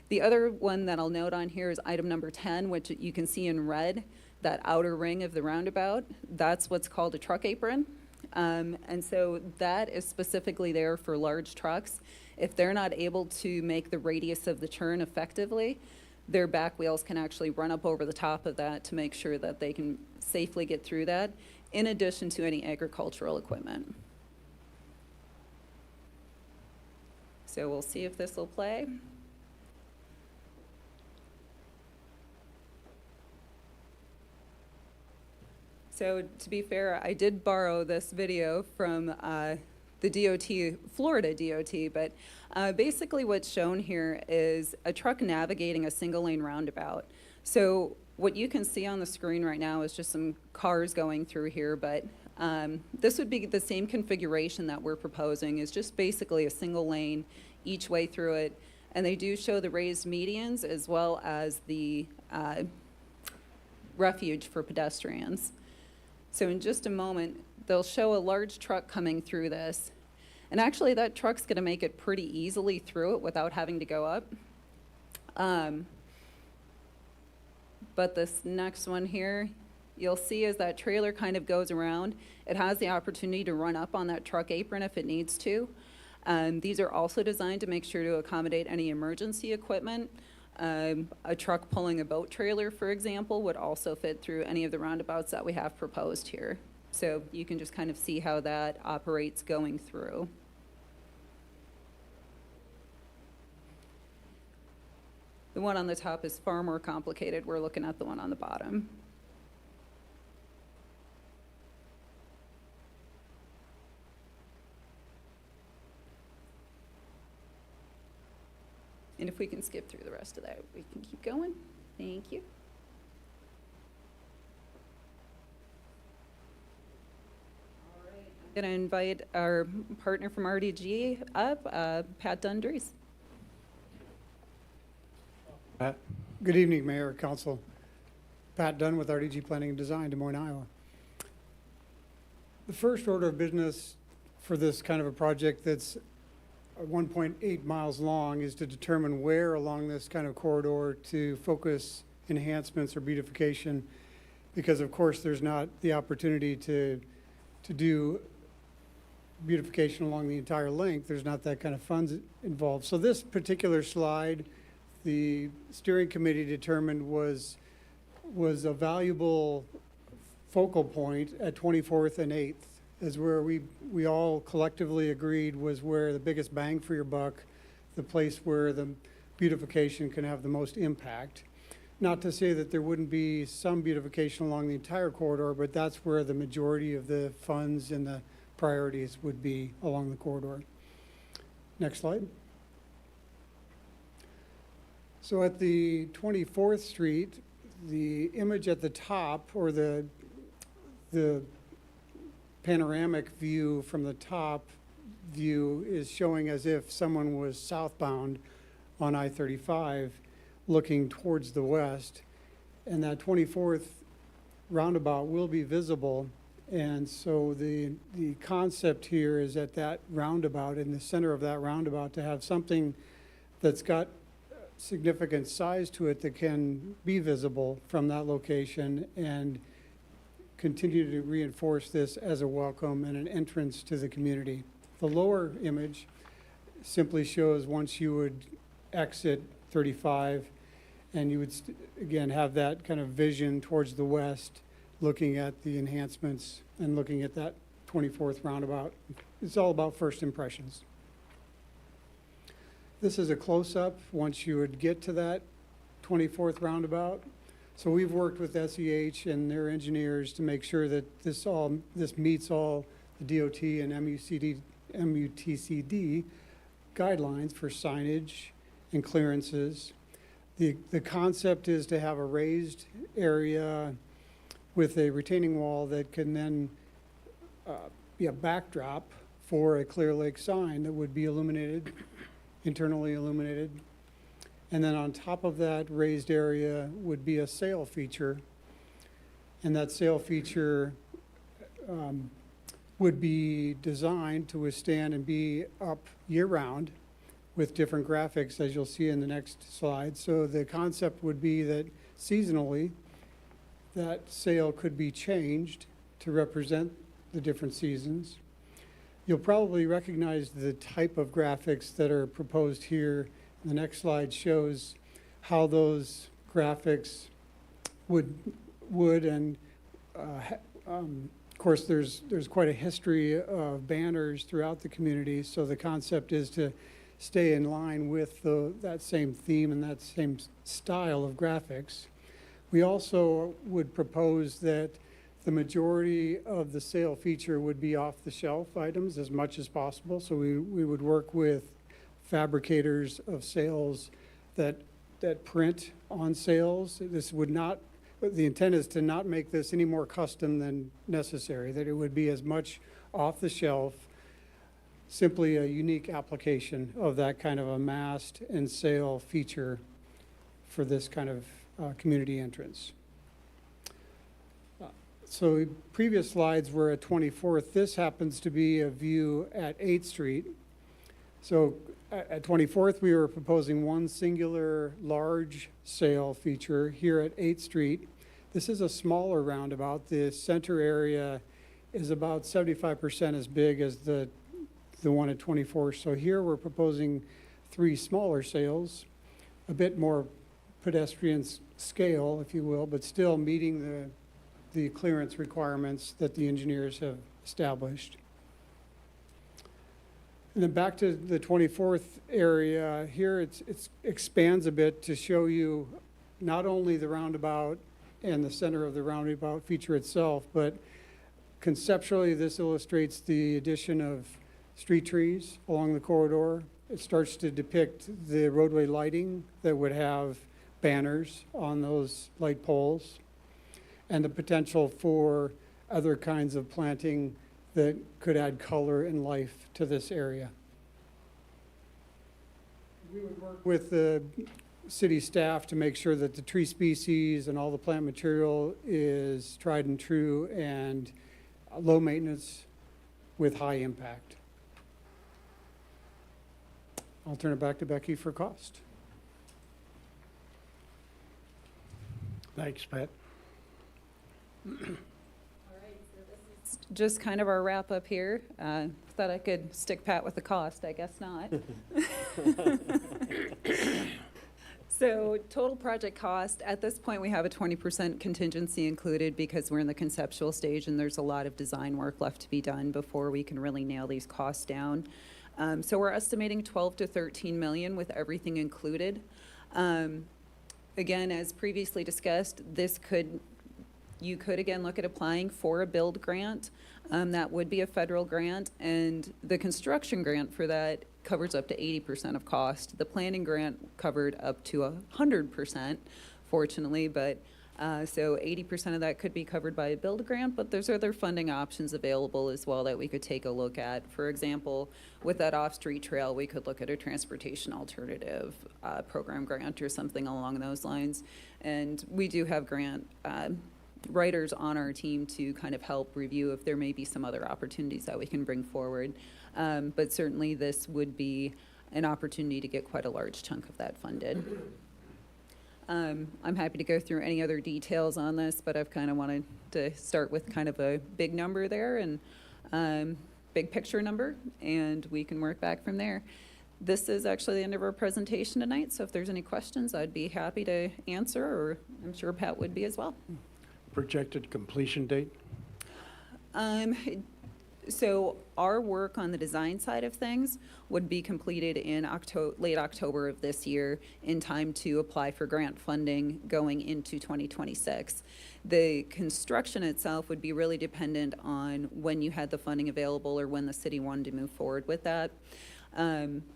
The other one that I'll note on here is item number 10, which you can see in red, that outer ring of the roundabout. That's what's called a truck apron. And so that is specifically there for large trucks. If they're not able to make the radius of the turn effectively, their back wheels can actually run up over the top of that to make sure that they can safely get through that, in addition to any agricultural equipment. So we'll see if this will play. So to be fair, I did borrow this video from the DOT, Florida DOT, but basically what's shown here is a truck navigating a single lane roundabout. So what you can see on the screen right now is just some cars going through here, but this would be the same configuration that we're proposing, is just basically a single lane each way through it. And they do show the raised medians as well as the refuge for pedestrians. So in just a moment, they'll show a large truck coming through this. And actually, that truck's going to make it pretty easily through it without having to go up. But this next one here, you'll see as that trailer kind of goes around, it has the opportunity to run up on that truck apron if it needs to. These are also designed to make sure to accommodate any emergency equipment. A truck pulling a boat trailer, for example, would also fit through any of the roundabouts that we have proposed here. So you can just kind of see how that operates going through. The one on the top is far more complicated. We're looking at the one on the bottom. And if we can skip through the rest of that, we can keep going. Thank you. All right, I'm going to invite our partner from RDG up, Pat Dundrees. Good evening, Mayor, Council. Pat Dunn with RDG Planning and Design, Des Moines, Iowa. The first order of business for this kind of a project that's 1.8 miles long is to determine where along this kind of corridor to focus enhancements or beautification, because of course there's not the opportunity to do beautification along the entire length. There's not that kind of funds involved. So this particular slide, the steering committee determined was a valuable focal point at 24th and 8th, is where we all collectively agreed was where the biggest bang for your buck, the place where the beautification can have the most impact. Not to say that there wouldn't be some beautification along the entire corridor, but that's where the majority of the funds and the priorities would be along the corridor. Next slide. So at the 24th Street, the image at the top, or the panoramic view from the top view, is showing as if someone was southbound on I-35 looking towards the west. and that 24th roundabout will be visible. And so the concept here is at that roundabout, in the center of that roundabout, to have something that's got significant size to it that can be visible from that location and continue to reinforce this as a welcome and an entrance to the community. The lower image simply shows once you would exit 35, and you would, again, have that kind of vision towards the west, looking at the enhancements and looking at that 24th roundabout. It's all about first impressions. This is a close-up once you would get to that 24th roundabout. So we've worked with SEH and their engineers to make sure that this meets all the DOT and MUTCD guidelines for signage and clearances. The concept is to have a raised area with a retaining wall that can then be a backdrop for a Clear Lake sign that would be illuminated, internally illuminated. And then on top of that raised area would be a sail feature. And that sail feature would be designed to withstand and be up year-round with different graphics, as you'll see in the next slide. So the concept would be that seasonally, that sail could be changed to represent the different seasons. You'll probably recognize the type of graphics that are proposed here. The next slide shows how those graphics would and of course there's quite a history of banners throughout the community, so the concept is to stay in line with that same theme and that same style of graphics. We also would propose that the majority of the sale feature would be off-the-shelf items as much as possible. So we would work with fabricators of sails that print on sails. This would not, the intent is to not make this any more custom than necessary, that it would be as much off-the-shelf, simply a unique application of that kind of a mast and sail feature for this kind of community entrance. So previous slides were at 24th. This happens to be a view at 8th Street. So at 24th, we were proposing one singular large sail feature here at 8th Street. This is a smaller roundabout. The center area is about 75% as big as the one at 24th. So here we're proposing 3 smaller sails, a bit more pedestrian scale, if you will, but still meeting the clearance requirements that the engineers have established. And then back to the 24th area, here it expands a bit to show you not only the roundabout and the center of the roundabout feature itself, but conceptually this illustrates the addition of street trees along the corridor. It starts to depict the roadway lighting that would have banners on those light poles, and the potential for other kinds of planting that could add color and life to this area. We would work with the city staff to make sure that the tree species and all the plant material is tried and true and low maintenance with high impact. I'll turn it back to Becky for cost. Thanks, Pat. Just kind of our wrap up here. Thought I could stick Pat with the cost, I guess not. So total project cost, at this point we have a 20% contingency included because we're in the conceptual stage and there's a lot of design work left to be done before we can really nail these costs down. So we're estimating 12 to 13 million with everything included. Again, as previously discussed, you could again look at applying for a build grant. That would be a federal grant, and the construction grant for that covers up to 80% of cost. The planning grant covered up to 100%, fortunately, but So 80% of that could be covered by a build grant, but there's other funding options available as well that we could take a look at. For example, with that off-street trail, we could look at a transportation alternative program grant or something along those lines. And we do have grant writers on our team to kind of help review if there may be some other opportunities that we can bring forward. But certainly this would be an opportunity to get quite a large chunk of that funded. I'm happy to go through any other details on this, but I've kind of wanted to start with kind of a big number there and big picture number, and we can work back from there. This is actually the end of our presentation tonight, so if there's any questions, I'd be happy to answer, or I'm sure Pat would be as well. Projected completion date? So our work on the design side of things would be completed in late October of this year, in time to apply for grant funding going into 2026. The construction itself would be really dependent on when you had the funding available or when the city wanted to move forward with that.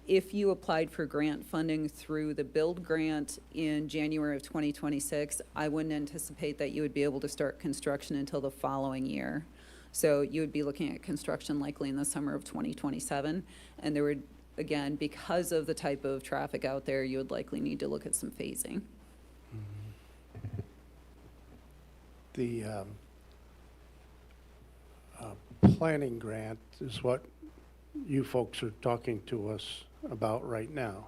If you applied for grant funding through the build grant in January of 2026, I wouldn't anticipate that you would be able to start construction until the following year. So you would be looking at construction likely in the summer of 2027. And there would, again, because of the type of traffic out there, you would likely need to look at some phasing. The planning grant is what you folks are talking to us about right now.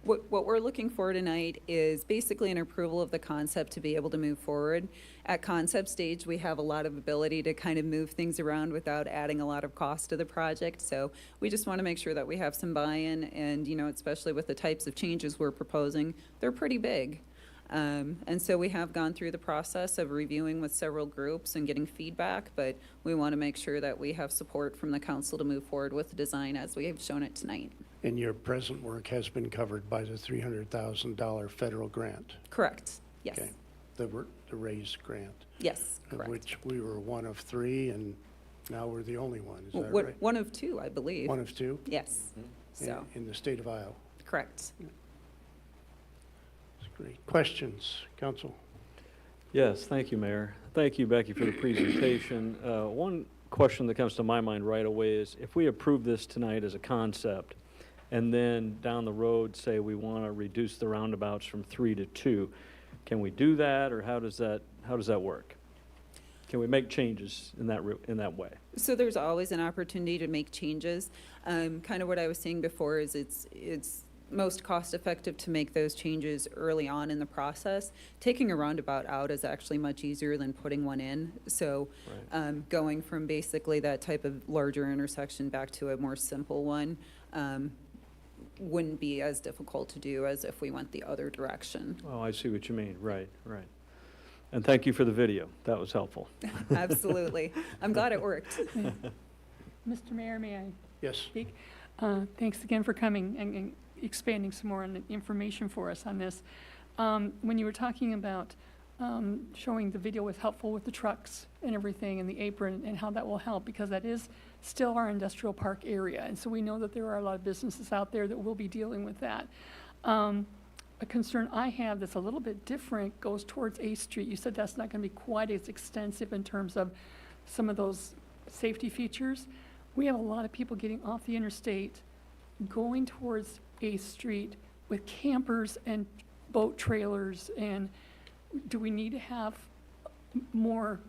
What we're looking for tonight is basically an approval of the concept to be able to move forward. At concept stage, we have a lot of ability to kind of move things around without adding a lot of cost to the project. So we just want to make sure that we have some buy-in, and, you know, especially with the types of changes we're proposing, they're pretty big. And so we have gone through the process of reviewing with several groups and getting feedback, but we want to make sure that we have support from the council to move forward with the design as we have shown it tonight. And your present work has been covered by the $300,000 federal grant? Correct, yes. Okay. The raised grant? Yes, Of correct. which we were one of three, and now we're the only one, is that What- right? One of two, I believe. One of two? Yes, so, In the state of Iowa? correct. That's great. Questions, council? Yes, thank you, Mayor. Thank you, Becky, for the presentation. One question that comes to my mind right away is, if we approve this tonight as a concept, and then down the road say we want to reduce the roundabouts from 3 to 2, can we do that, or how does that work? Can we make changes in that way? So there's always an opportunity to make changes. Kind of what I was saying before is it's most cost-effective to make those changes early on in the process. Taking a roundabout out is actually much easier than putting one in. So going from basically that type of larger intersection back to a more simple one wouldn't be as difficult to do as if we went the other direction. Oh, I see what you mean. Right, right. And thank you for the video. That was helpful. Absolutely. I'm glad it worked. Mr. Mayor, may I Yes. speak? Thanks again for coming and expanding some more on the information for us on this. When you were talking about showing the video was helpful with the trucks and everything and the apron and how that will help, because that is still our industrial park area. And so we know that there are a lot of businesses out there that will be dealing with that. A concern I have that's a little bit different goes towards 8th Street. You said that's not going to be quite as extensive in terms of some of those safety features. We have a lot of people getting off the interstate, going towards 8th Street with campers and boat trailers, and do we need to have more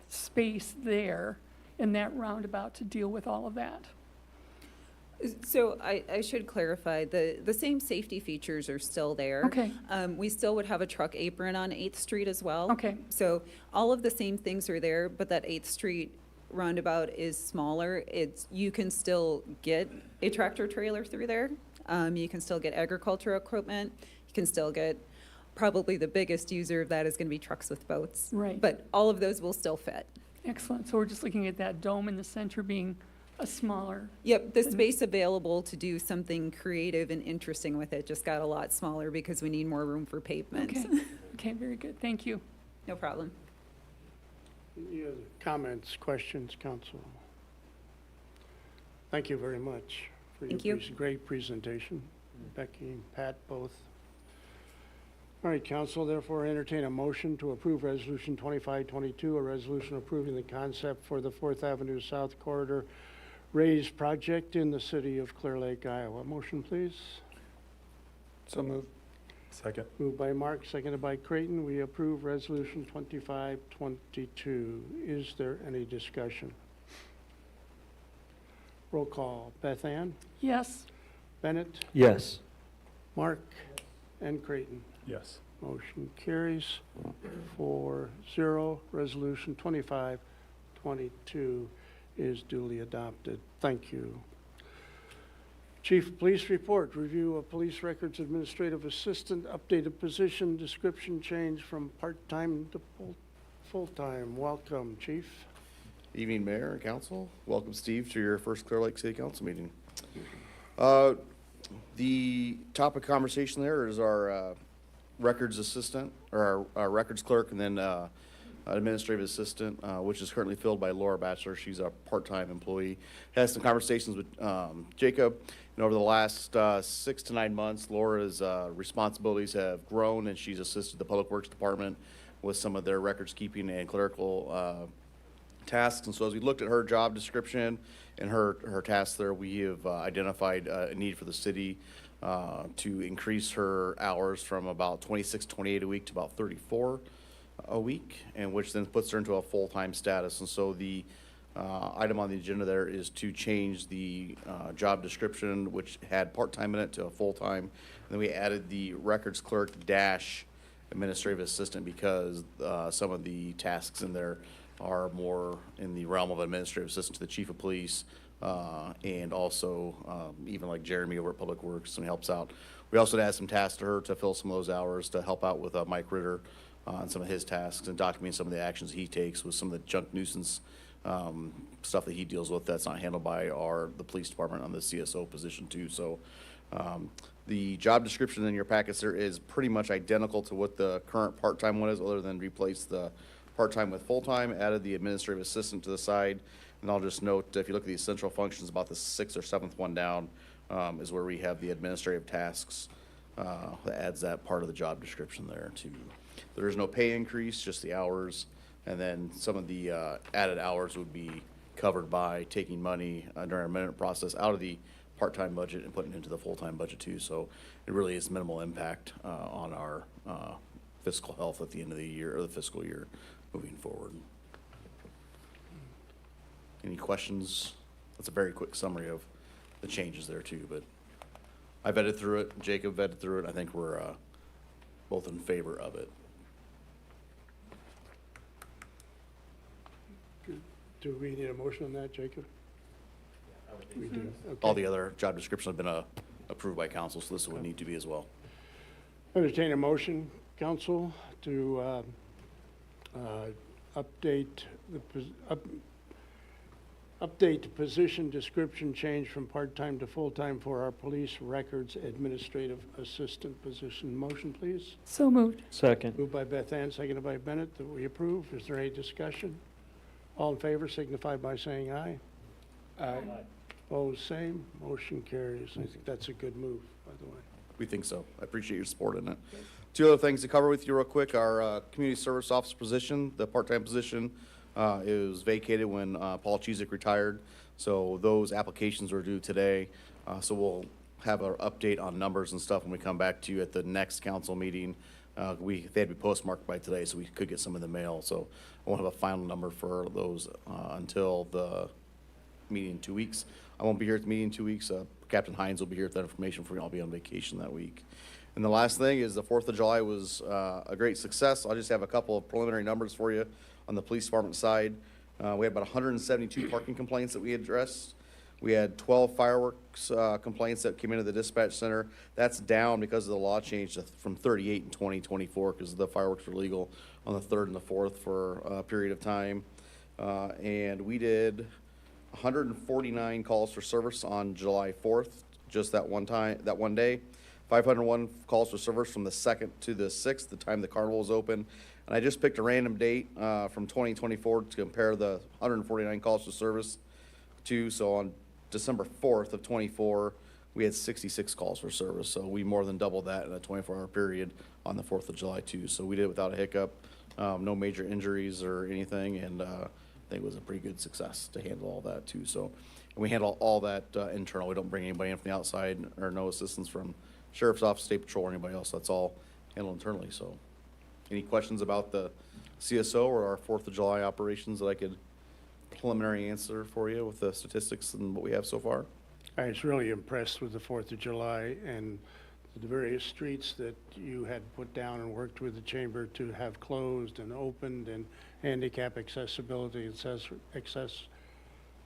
space there in that roundabout to deal with all of that? So I should clarify, the same safety features are still there. Okay. We still would have a truck apron on 8th Street as well. Okay. So all of the same things are there, but that 8th Street roundabout is smaller. You can still get a tractor trailer through there. You can still get agricultural equipment. You can still get, probably the biggest user of that is going to be trucks with boats. Right. But all of those will still fit. Excellent. So we're just looking at that dome in the center being a smaller. Yep, the space available to do something creative and interesting with it just got a lot smaller because we need more room for pavement. Okay. Okay, very good. Thank you. No problem. Any other comments, questions, council? Thank you very much for Thank your you. great presentation. Becky and Pat both. All right, council, therefore entertain a motion to approve Resolution 2522, a resolution approving the concept for the 4th Avenue South Corridor Raise Project in the city of Clear Lake, Iowa. Motion, please. So moved. Second. Moved by Mark, seconded by Creighton. We approve Resolution 2522. Is there any discussion? Roll call. Beth Ann, Yes. Bennett, Yes. Mark, and Creighton. Yes. Motion carries 4-0. Resolution 2522 is duly adopted. Thank you. Chief of Police report, review of police records administrative assistant, updated position, description change from part-time to full-time. Welcome, Chief. Evening, Mayor and Council. Welcome, Steve, to your first Clear Lake City Council meeting. The topic of conversation there is our records assistant, or our records clerk, and then administrative assistant, which is currently filled by Laura Batchelor. She's a part-time employee. Had some conversations with Jacob, and over the last 6 to 9 months, Laura's responsibilities have grown, and she's assisted the Public Works Department with some of their records keeping and clerical tasks. And so as we looked at her job description and her tasks there, we have identified a need for the city to increase her hours from about 26, 28 a week to about 34 a week, and which then puts her into a full-time status. And so the item on the agenda there is to change the job description, which had part-time in it, to a full-time. And then we added the records clerk dash administrative assistant because some of the tasks in there are more in the realm of administrative assistant to the chief of police, and also even like Jeremy over at Public Works, and helps out. We also add some tasks to her to fill some of those hours to help out with Mike Ritter on some of his tasks and document some of the actions he takes with some of the junk nuisance stuff that he deals with that's not handled by the police department on the CSO position too. So the job description in your packets there is pretty much identical to what the current part-time one is, other than replace the part-time with full-time, added the administrative assistant to the side. And I'll just note, if you look at the essential functions, about the 6th or 7th one down is where we have the administrative tasks. That adds that part of the job description there too. There is no pay increase, just the hours. And then some of the added hours would be covered by taking money during our amendment process out of the part-time budget and putting it into the full-time budget too. So it really is minimal impact on our fiscal health at the end of the year, or the fiscal year moving forward. Any questions? That's a very quick summary of the changes there too, but I vetted through it, Jacob vetted through it. I think we're both in favor of it. Do we need a motion on that, Jacob? We do. All Okay. the other job descriptions have been approved by council, so this would need to be as well. Entertain a motion, council, to update the position description change from part-time to full-time for our police records administrative assistant position. Motion, please. So moved. Second. Moved by Beth Ann, seconded by Bennett, that we approve. Is there any discussion? All in favor signify by saying aye. Aye. Opposed, same. Motion carries. I think that's a good move, by the way. We think so. I appreciate your support in it. Two other things to cover with you real quick. Our community service officer position, the part-time position, is vacated when Paul Cheezick retired. So those applications are due today. So we'll have an update on numbers and stuff when we come back to you at the next council meeting. They had to be postmarked by today, so we could get some in the mail. So I won't have a final number for those until the meeting in 2 weeks. I won't be here at the meeting in 2 weeks. Captain Hines will be here with that information for you. I'll be on vacation that week. And the last thing is the 4th of July was a great success. I'll just have a couple of preliminary numbers for you on the police department side. We had about 172 parking complaints that we addressed. We had 12 fireworks complaints that came into the dispatch center. That's down because of the law change from 38 in 2024 because the fireworks were legal on the 3rd and the 4th for a period of time. And we did 149 calls for service on July 4th, just that one day. 501 calls for service from the 2nd to the 6th, the time the carnival was open. And I just picked a random date from 2024 to compare the 149 calls for service to. So on December 4th of 24, we had 66 calls for service. So we more than doubled that in a 24-hour period on the 4th of July too. So we did it without a hiccup, no major injuries or anything, and I think it was a pretty good success to handle all that too. So and we handle all that internal. We don't bring anybody in from the outside or no assistance from Sheriff's Office, State Patrol, or anybody else. That's all handled internally. So any questions about the CSO or our 4th of July operations that I could preliminary answer for you with the statistics and what we have so far? I was really impressed with the 4th of July and the various streets that you had put down and worked with the chamber to have closed and opened, and handicap accessibility,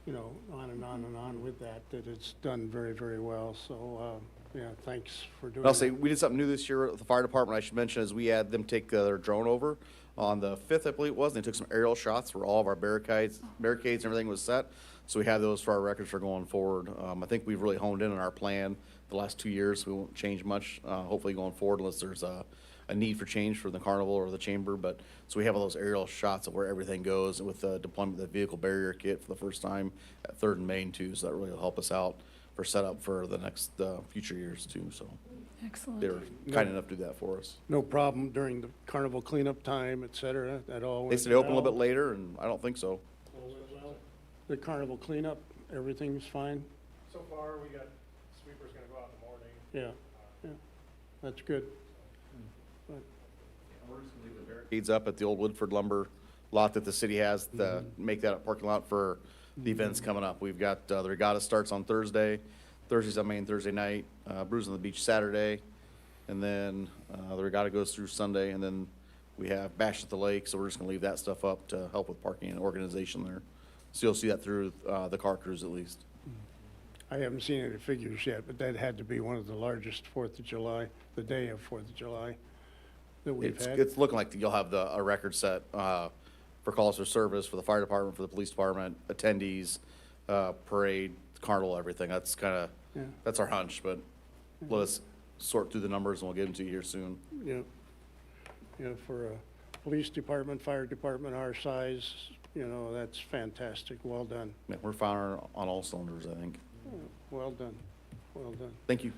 you know, on and on and on with that it's done very, very well. So, yeah, thanks for doing that. I'll say, we did something new this year with the fire department, I should mention, is we had them take their drone over on the 5th, I believe it was, and they took some aerial shots where all of our barricades and everything was set. So we have those for our records for going forward. I think we've really honed in on our plan the last 2 years. We won't change much, hopefully going forward, unless there's a need for change for the carnival or the chamber. But so we have all those aerial shots of where everything goes with the deployment of the vehicle barrier kit for the first time at 3rd and Main too. So that really will help us out for setup for the next future years too. So Excellent. they were kind enough to do that for us. No problem during the carnival cleanup time, et cetera, at all? They said they open a little bit later, and I don't think so. The carnival cleanup, everything's fine? So far, we got sweepers gonna go out in the morning. Yeah, yeah, that's good. We're just gonna leave the barricades up at the old Woodford lumber lot that the city has to make that a parking lot for the events coming up. We've got, the regatta starts on Thursday. Thursday's on Main Thursday night, Brews on the Beach Saturday. And then, the regatta goes through Sunday, and then we have Bash at the Lake, so we're just gonna leave that stuff up to help with parking and organization there. So you'll see that through, the car crews at least. I haven't seen any figures yet, but that had to be one of the largest 4th of July, the day of 4th of July that we've had. It's looking like you'll have a record set, for calls for service, for the fire department, for the police department, attendees, parade, carnival, everything. That's kinda, Yeah. that's our hunch, but let us sort through the numbers and we'll get them to you here soon. Yeah, yeah, for a police department, fire department our size, you know, that's fantastic. Well done, Yeah, we're firing on all cylinders, I think. well done, well done. Thank you.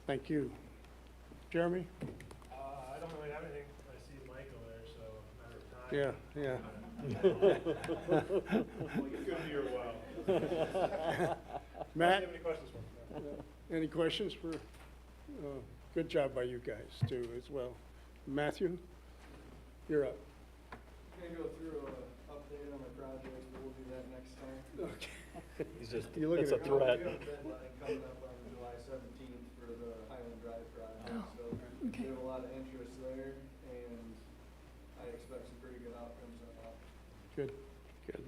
Thank you. Jeremy? I don't really have anything. I see Mike over there, so matter of time. Yeah, yeah. It's good to hear well. Matt, Do you have any questions for me? No. any questions for, good job by you guys too as well. Matthew, you're up. Gonna go through an update on my project, but we'll do that next time. Okay. He's just, You looking it's a at- threat. We have a deadline coming up on July 17th for the Highland Drive project, so okay. we have a lot of interest there, and I expect some pretty good outcomes on that. Good, good.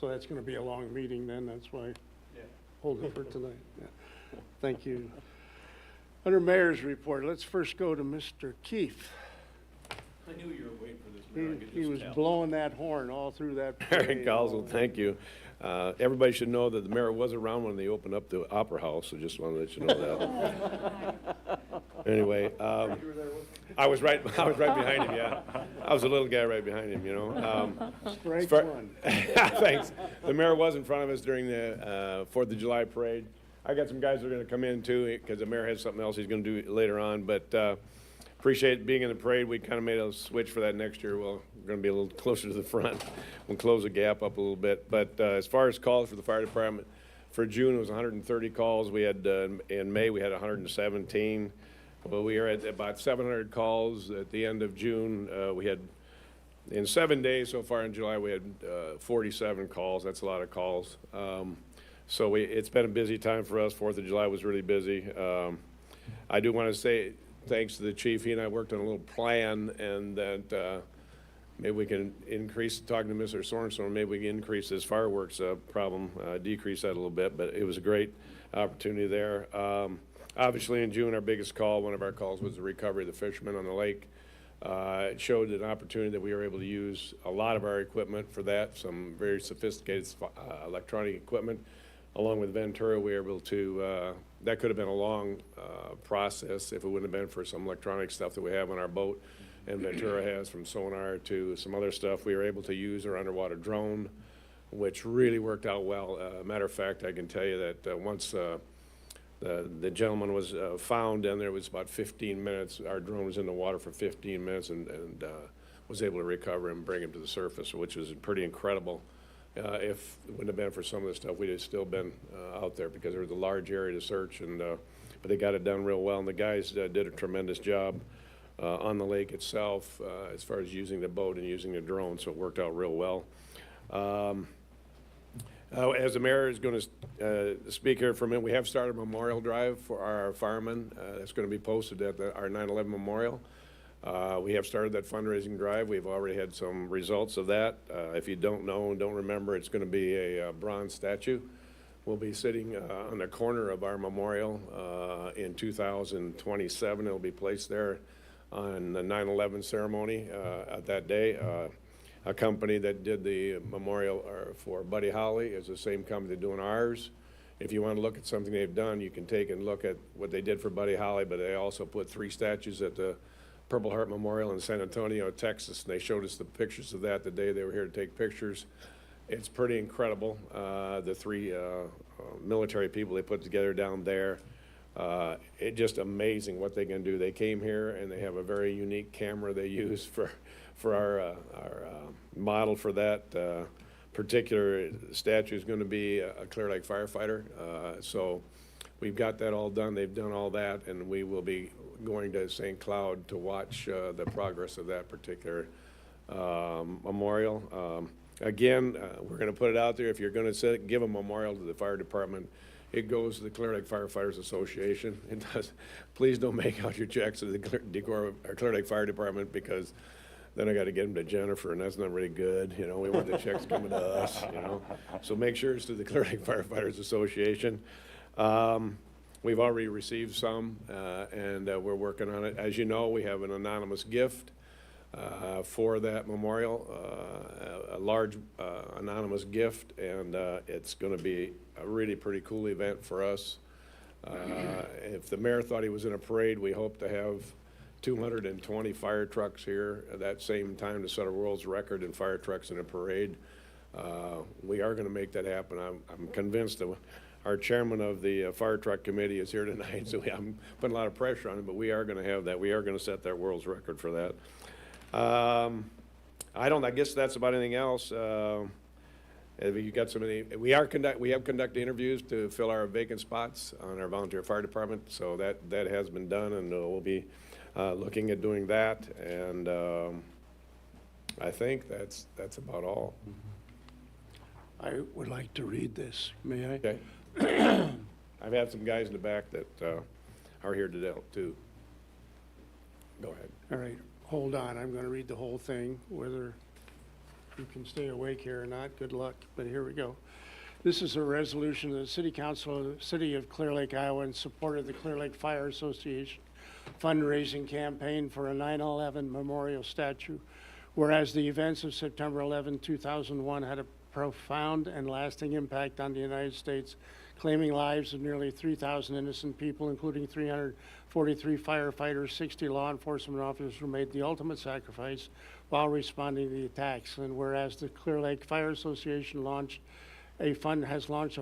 So that's gonna be a long meeting then, that's why. Yeah. Hold it for tonight. Yeah. Thank you. Under Mayor's report, let's first go to Mr. Keefe. I knew you were waiting for this, Mayor. I could He just was tell. blowing that horn all through that Eric parade. Gosel, thank you. Everybody should know that the mayor was around when they opened up the Opera House, so just wanted to let you know that. Anyway, I was right behind him, yeah. I was a little guy right behind him, you know. Strike far- one. Thanks. The mayor was in front of us during the 4th of July parade. I got some guys that are gonna come in too, because the mayor has something else he's gonna do later on, but appreciate being in the parade. We kind of made a switch for that next year. Well, we're gonna be a little closer to the front. We'll close the gap up a little bit. But as far as calls for the fire department, for June, it was 130 calls. We had, in May, we had 117. Well, we are at about 700 calls at the end of June. We had, in 7 days so far in July, we had 47 calls. That's a lot of calls. So it's been a busy time for us. 4th of July was really busy. I do want to say thanks to the chief. He and I worked on a little plan, and that maybe we can increase, talking to Mr. Sorensen, maybe we can increase this fireworks problem, decrease that a little bit, but it was a great opportunity there. Obviously, in June, our biggest call, one of our calls was the recovery of the fishermen on the lake. It showed an opportunity that we were able to use a lot of our equipment for that, some very sophisticated electronic equipment. Along with Ventura, we were able to, that could have been a long process if it wouldn't have been for some electronic stuff that we have on our boat and Ventura has, from sonar to some other stuff. We were able to use our underwater drone, which really worked out well. Matter of fact, I can tell you that once the the gentleman was found down there. It was about 15 minutes. Our drone was in the water for 15 minutes and was able to recover him and bring him to the surface, which was pretty incredible. If it wouldn't have been for some of the stuff, we'd have still been out there because there was a large area to search. But they got it done real well, and the guys did a tremendous job on the lake itself as far as using the boat and using the drone, so it worked out real well. As the mayor is going to speak here for a minute, we have started a memorial drive for our firemen. That's going to be posted at our 9/11 memorial. We have started that fundraising drive. We've already had some results of that. If you don't know and don't remember, it's going to be a bronze statue. We'll be sitting on the corner of our memorial in 2027. It'll be placed there on the 9/11 ceremony at that day. A company that did the memorial for Buddy Holly is the same company doing ours. If you want to look at something they've done, you can take and look at what they did for Buddy Holly, but they also put 3 statues at the Purple Heart Memorial in San Antonio, Texas, and they showed us the pictures of that the day they were here to take pictures. It's pretty incredible, the 3 military people they put together down there. It's just amazing what they can do. They came here and they have a very unique camera they use for our model for that particular statue is going to be a Clear Lake firefighter. So we've got that all done. They've done all that, and we will be going to St. Cloud to watch the progress of that particular memorial. Again, we're going to put it out there. If you're going to give a memorial to the fire department, it goes to the Clear Lake Firefighters Association. It does. Please don't make out your checks to the Clear Lake Fire Department, because then I got to get them to Jennifer, and that's not really good. You know, we want the checks coming to us, you know. So make sure it's to the Clear Lake Firefighters Association. We've already received some, and we're working on it. As you know, we have an anonymous gift for that memorial, a large anonymous gift, and it's going to be a really pretty cool event for us. If the mayor thought he was in a parade, we hope to have 220 fire trucks here at that same time to set a world's record in fire trucks in a parade. We are going to make that happen. I'm convinced that our chairman of the fire truck committee is here tonight, so I'm putting a lot of pressure on him, but we are going to have that. We are going to set that world's record for that. I guess that's about anything else. Have you got we have conducted interviews to fill our vacant spots on our volunteer fire department, so that has been done, and we'll be looking at doing that, and I think that's about all. I would like to read this. May I? Okay. I've had some guys in the back that are here today too. Go ahead. All right, hold on. I'm going to read the whole thing, whether you can stay awake here or not. Good luck, but here we go. This is a resolution of the City Council of the City of Clear Lake, Iowa, in support of the Clear Lake Fire Association fundraising campaign for a 9/11 memorial statue. Whereas the events of September 11, 2001 had a profound and lasting impact on the United States, claiming lives of nearly 3,000 innocent people, including 343 firefighters, 60 law enforcement officers who made the ultimate sacrifice while responding to the attacks. And whereas the Clear Lake Fire Association has launched a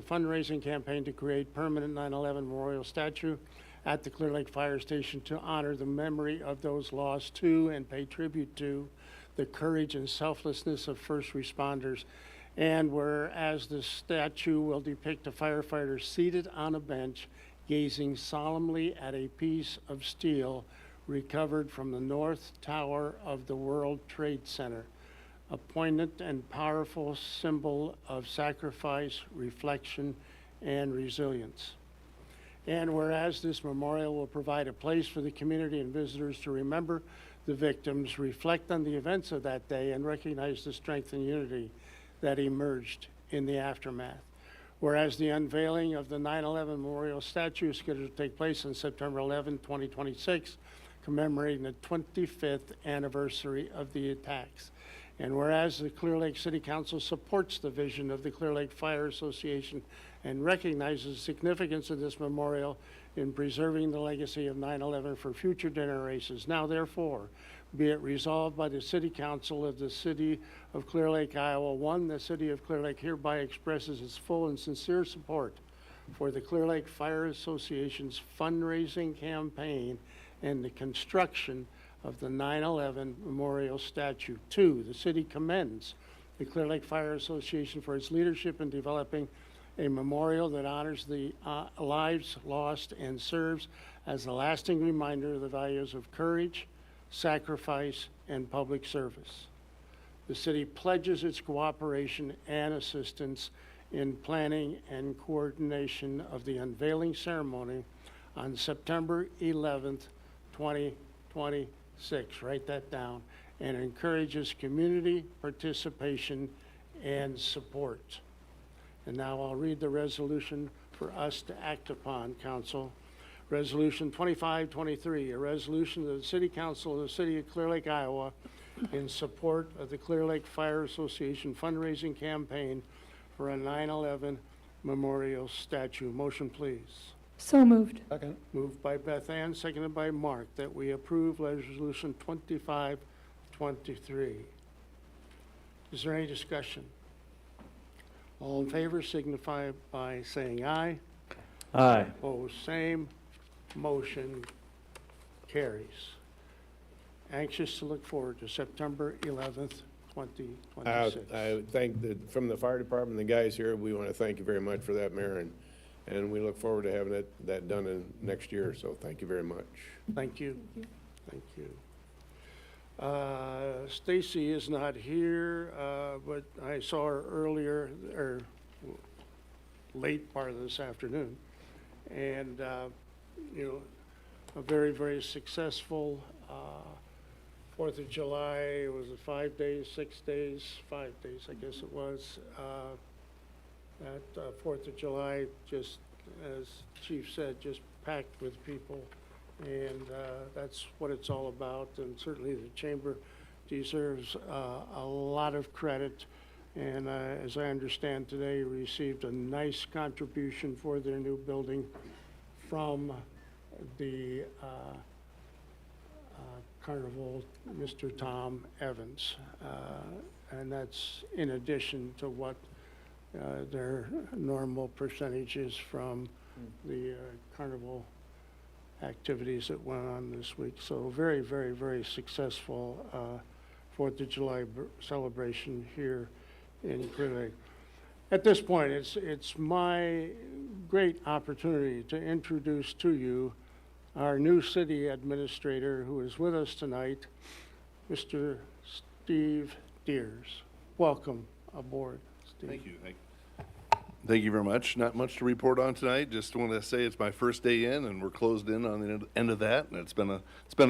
fundraising campaign to create permanent 9/11 memorial statue at the Clear Lake Fire Station to honor the memory of those lost to and pay tribute to the courage and selflessness of first responders. And whereas the statue will depict a firefighter seated on a bench, gazing solemnly at a piece of steel recovered from the North Tower of the World Trade Center, a poignant and powerful symbol of sacrifice, reflection, and resilience. And whereas this memorial will provide a place for the community and visitors to remember the victims, reflect on the events of that day, and recognize the strength and unity that emerged in the aftermath. Whereas the unveiling of the 9/11 memorial statue is scheduled to take place on September 11, 2026, commemorating the 25th anniversary of the attacks. And whereas the Clear Lake City Council supports the vision of the Clear Lake Fire Association and recognizes the significance of this memorial in preserving the legacy of 9/11 for future generations. Now, therefore, be it resolved by the City Council of the City of Clear Lake, Iowa. 1, the City of Clear Lake hereby expresses its full and sincere support for the Clear Lake Fire Association's fundraising campaign and the construction of the 9/11 Memorial Statue. 2, the city commends the Clear Lake Fire Association for its leadership in developing a memorial that honors the lives lost and serves as a lasting reminder of the values of courage, sacrifice, and public service. The city pledges its cooperation and assistance in planning and coordination of the unveiling ceremony on September 11th, 2026. Write that down. And encourages community participation and support. And now I'll read the resolution for us to act upon, Council. Resolution 2523, a resolution of the City Council of the City of Clear Lake, Iowa, in support of the Clear Lake Fire Association fundraising campaign for a 9/11 memorial statue. Motion, please. So moved. Second. Moved by Beth Ann, seconded by Mark, that we approve Resolution 2523. Is there any discussion? All in favor signify by saying aye. Aye. Opposed, same. Motion carries. Anxious to look forward to September 11th, 2026. I thank from the fire department, the guys here, we want to thank you very much for that, Mayor, and we look forward to having that done in next year, so thank you very much. Thank you. Thank you. Stacy is not here, but I saw her earlier, or late part of this afternoon. And, you know, a very, very successful 4th of July. Was it 5 days, 6 days? 5 days, I guess it was. That 4th of July, just as Chief said, just packed with people. And that's what it's all about. And certainly the Chamber deserves a lot of credit. And as I understand today, received a nice contribution for their new building from the Carnival, Mr. Tom Evans. And that's in addition to what their normal percentage is from the Carnival activities that went on this week. So very, very, very successful 4th of July celebration here in Clear Lake. At this point, it's my great opportunity to introduce to you our new city administrator who is with us tonight, Mr. Steve Deers. Welcome aboard, Steve. Thank you. Thank you very much. Not much to report on tonight. Just want to say it's my first day in, and we're closed in on the end of that. And it's been a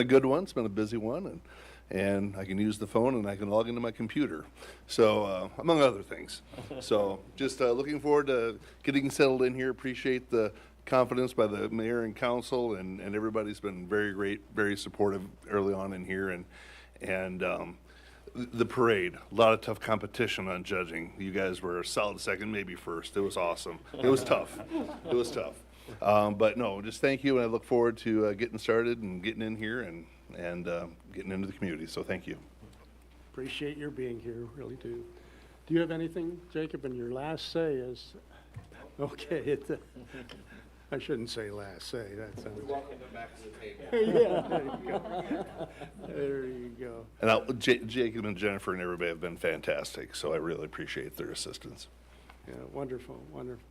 good one. It's been a busy one, and I can use the phone and I can log into my computer. So among other things. So just looking forward to getting settled in here. Appreciate the confidence by the mayor and council, and everybody's been very great, very supportive early on in here, and the parade, a lot of tough competition on judging. You guys were a solid second, maybe first. It was awesome. It was tough. It was tough. But no, just thank you, and I look forward to getting started and getting in here and getting into the community. So thank you. Appreciate your being here, really do. Do you have anything, Jacob? And your last say is, okay, I shouldn't say last say, that sounds. We welcome them back to the table. Yeah, there you go. There you go. And Jacob and Jennifer and everybody have been fantastic, so I really appreciate their assistance. Yeah, wonderful, wonderful.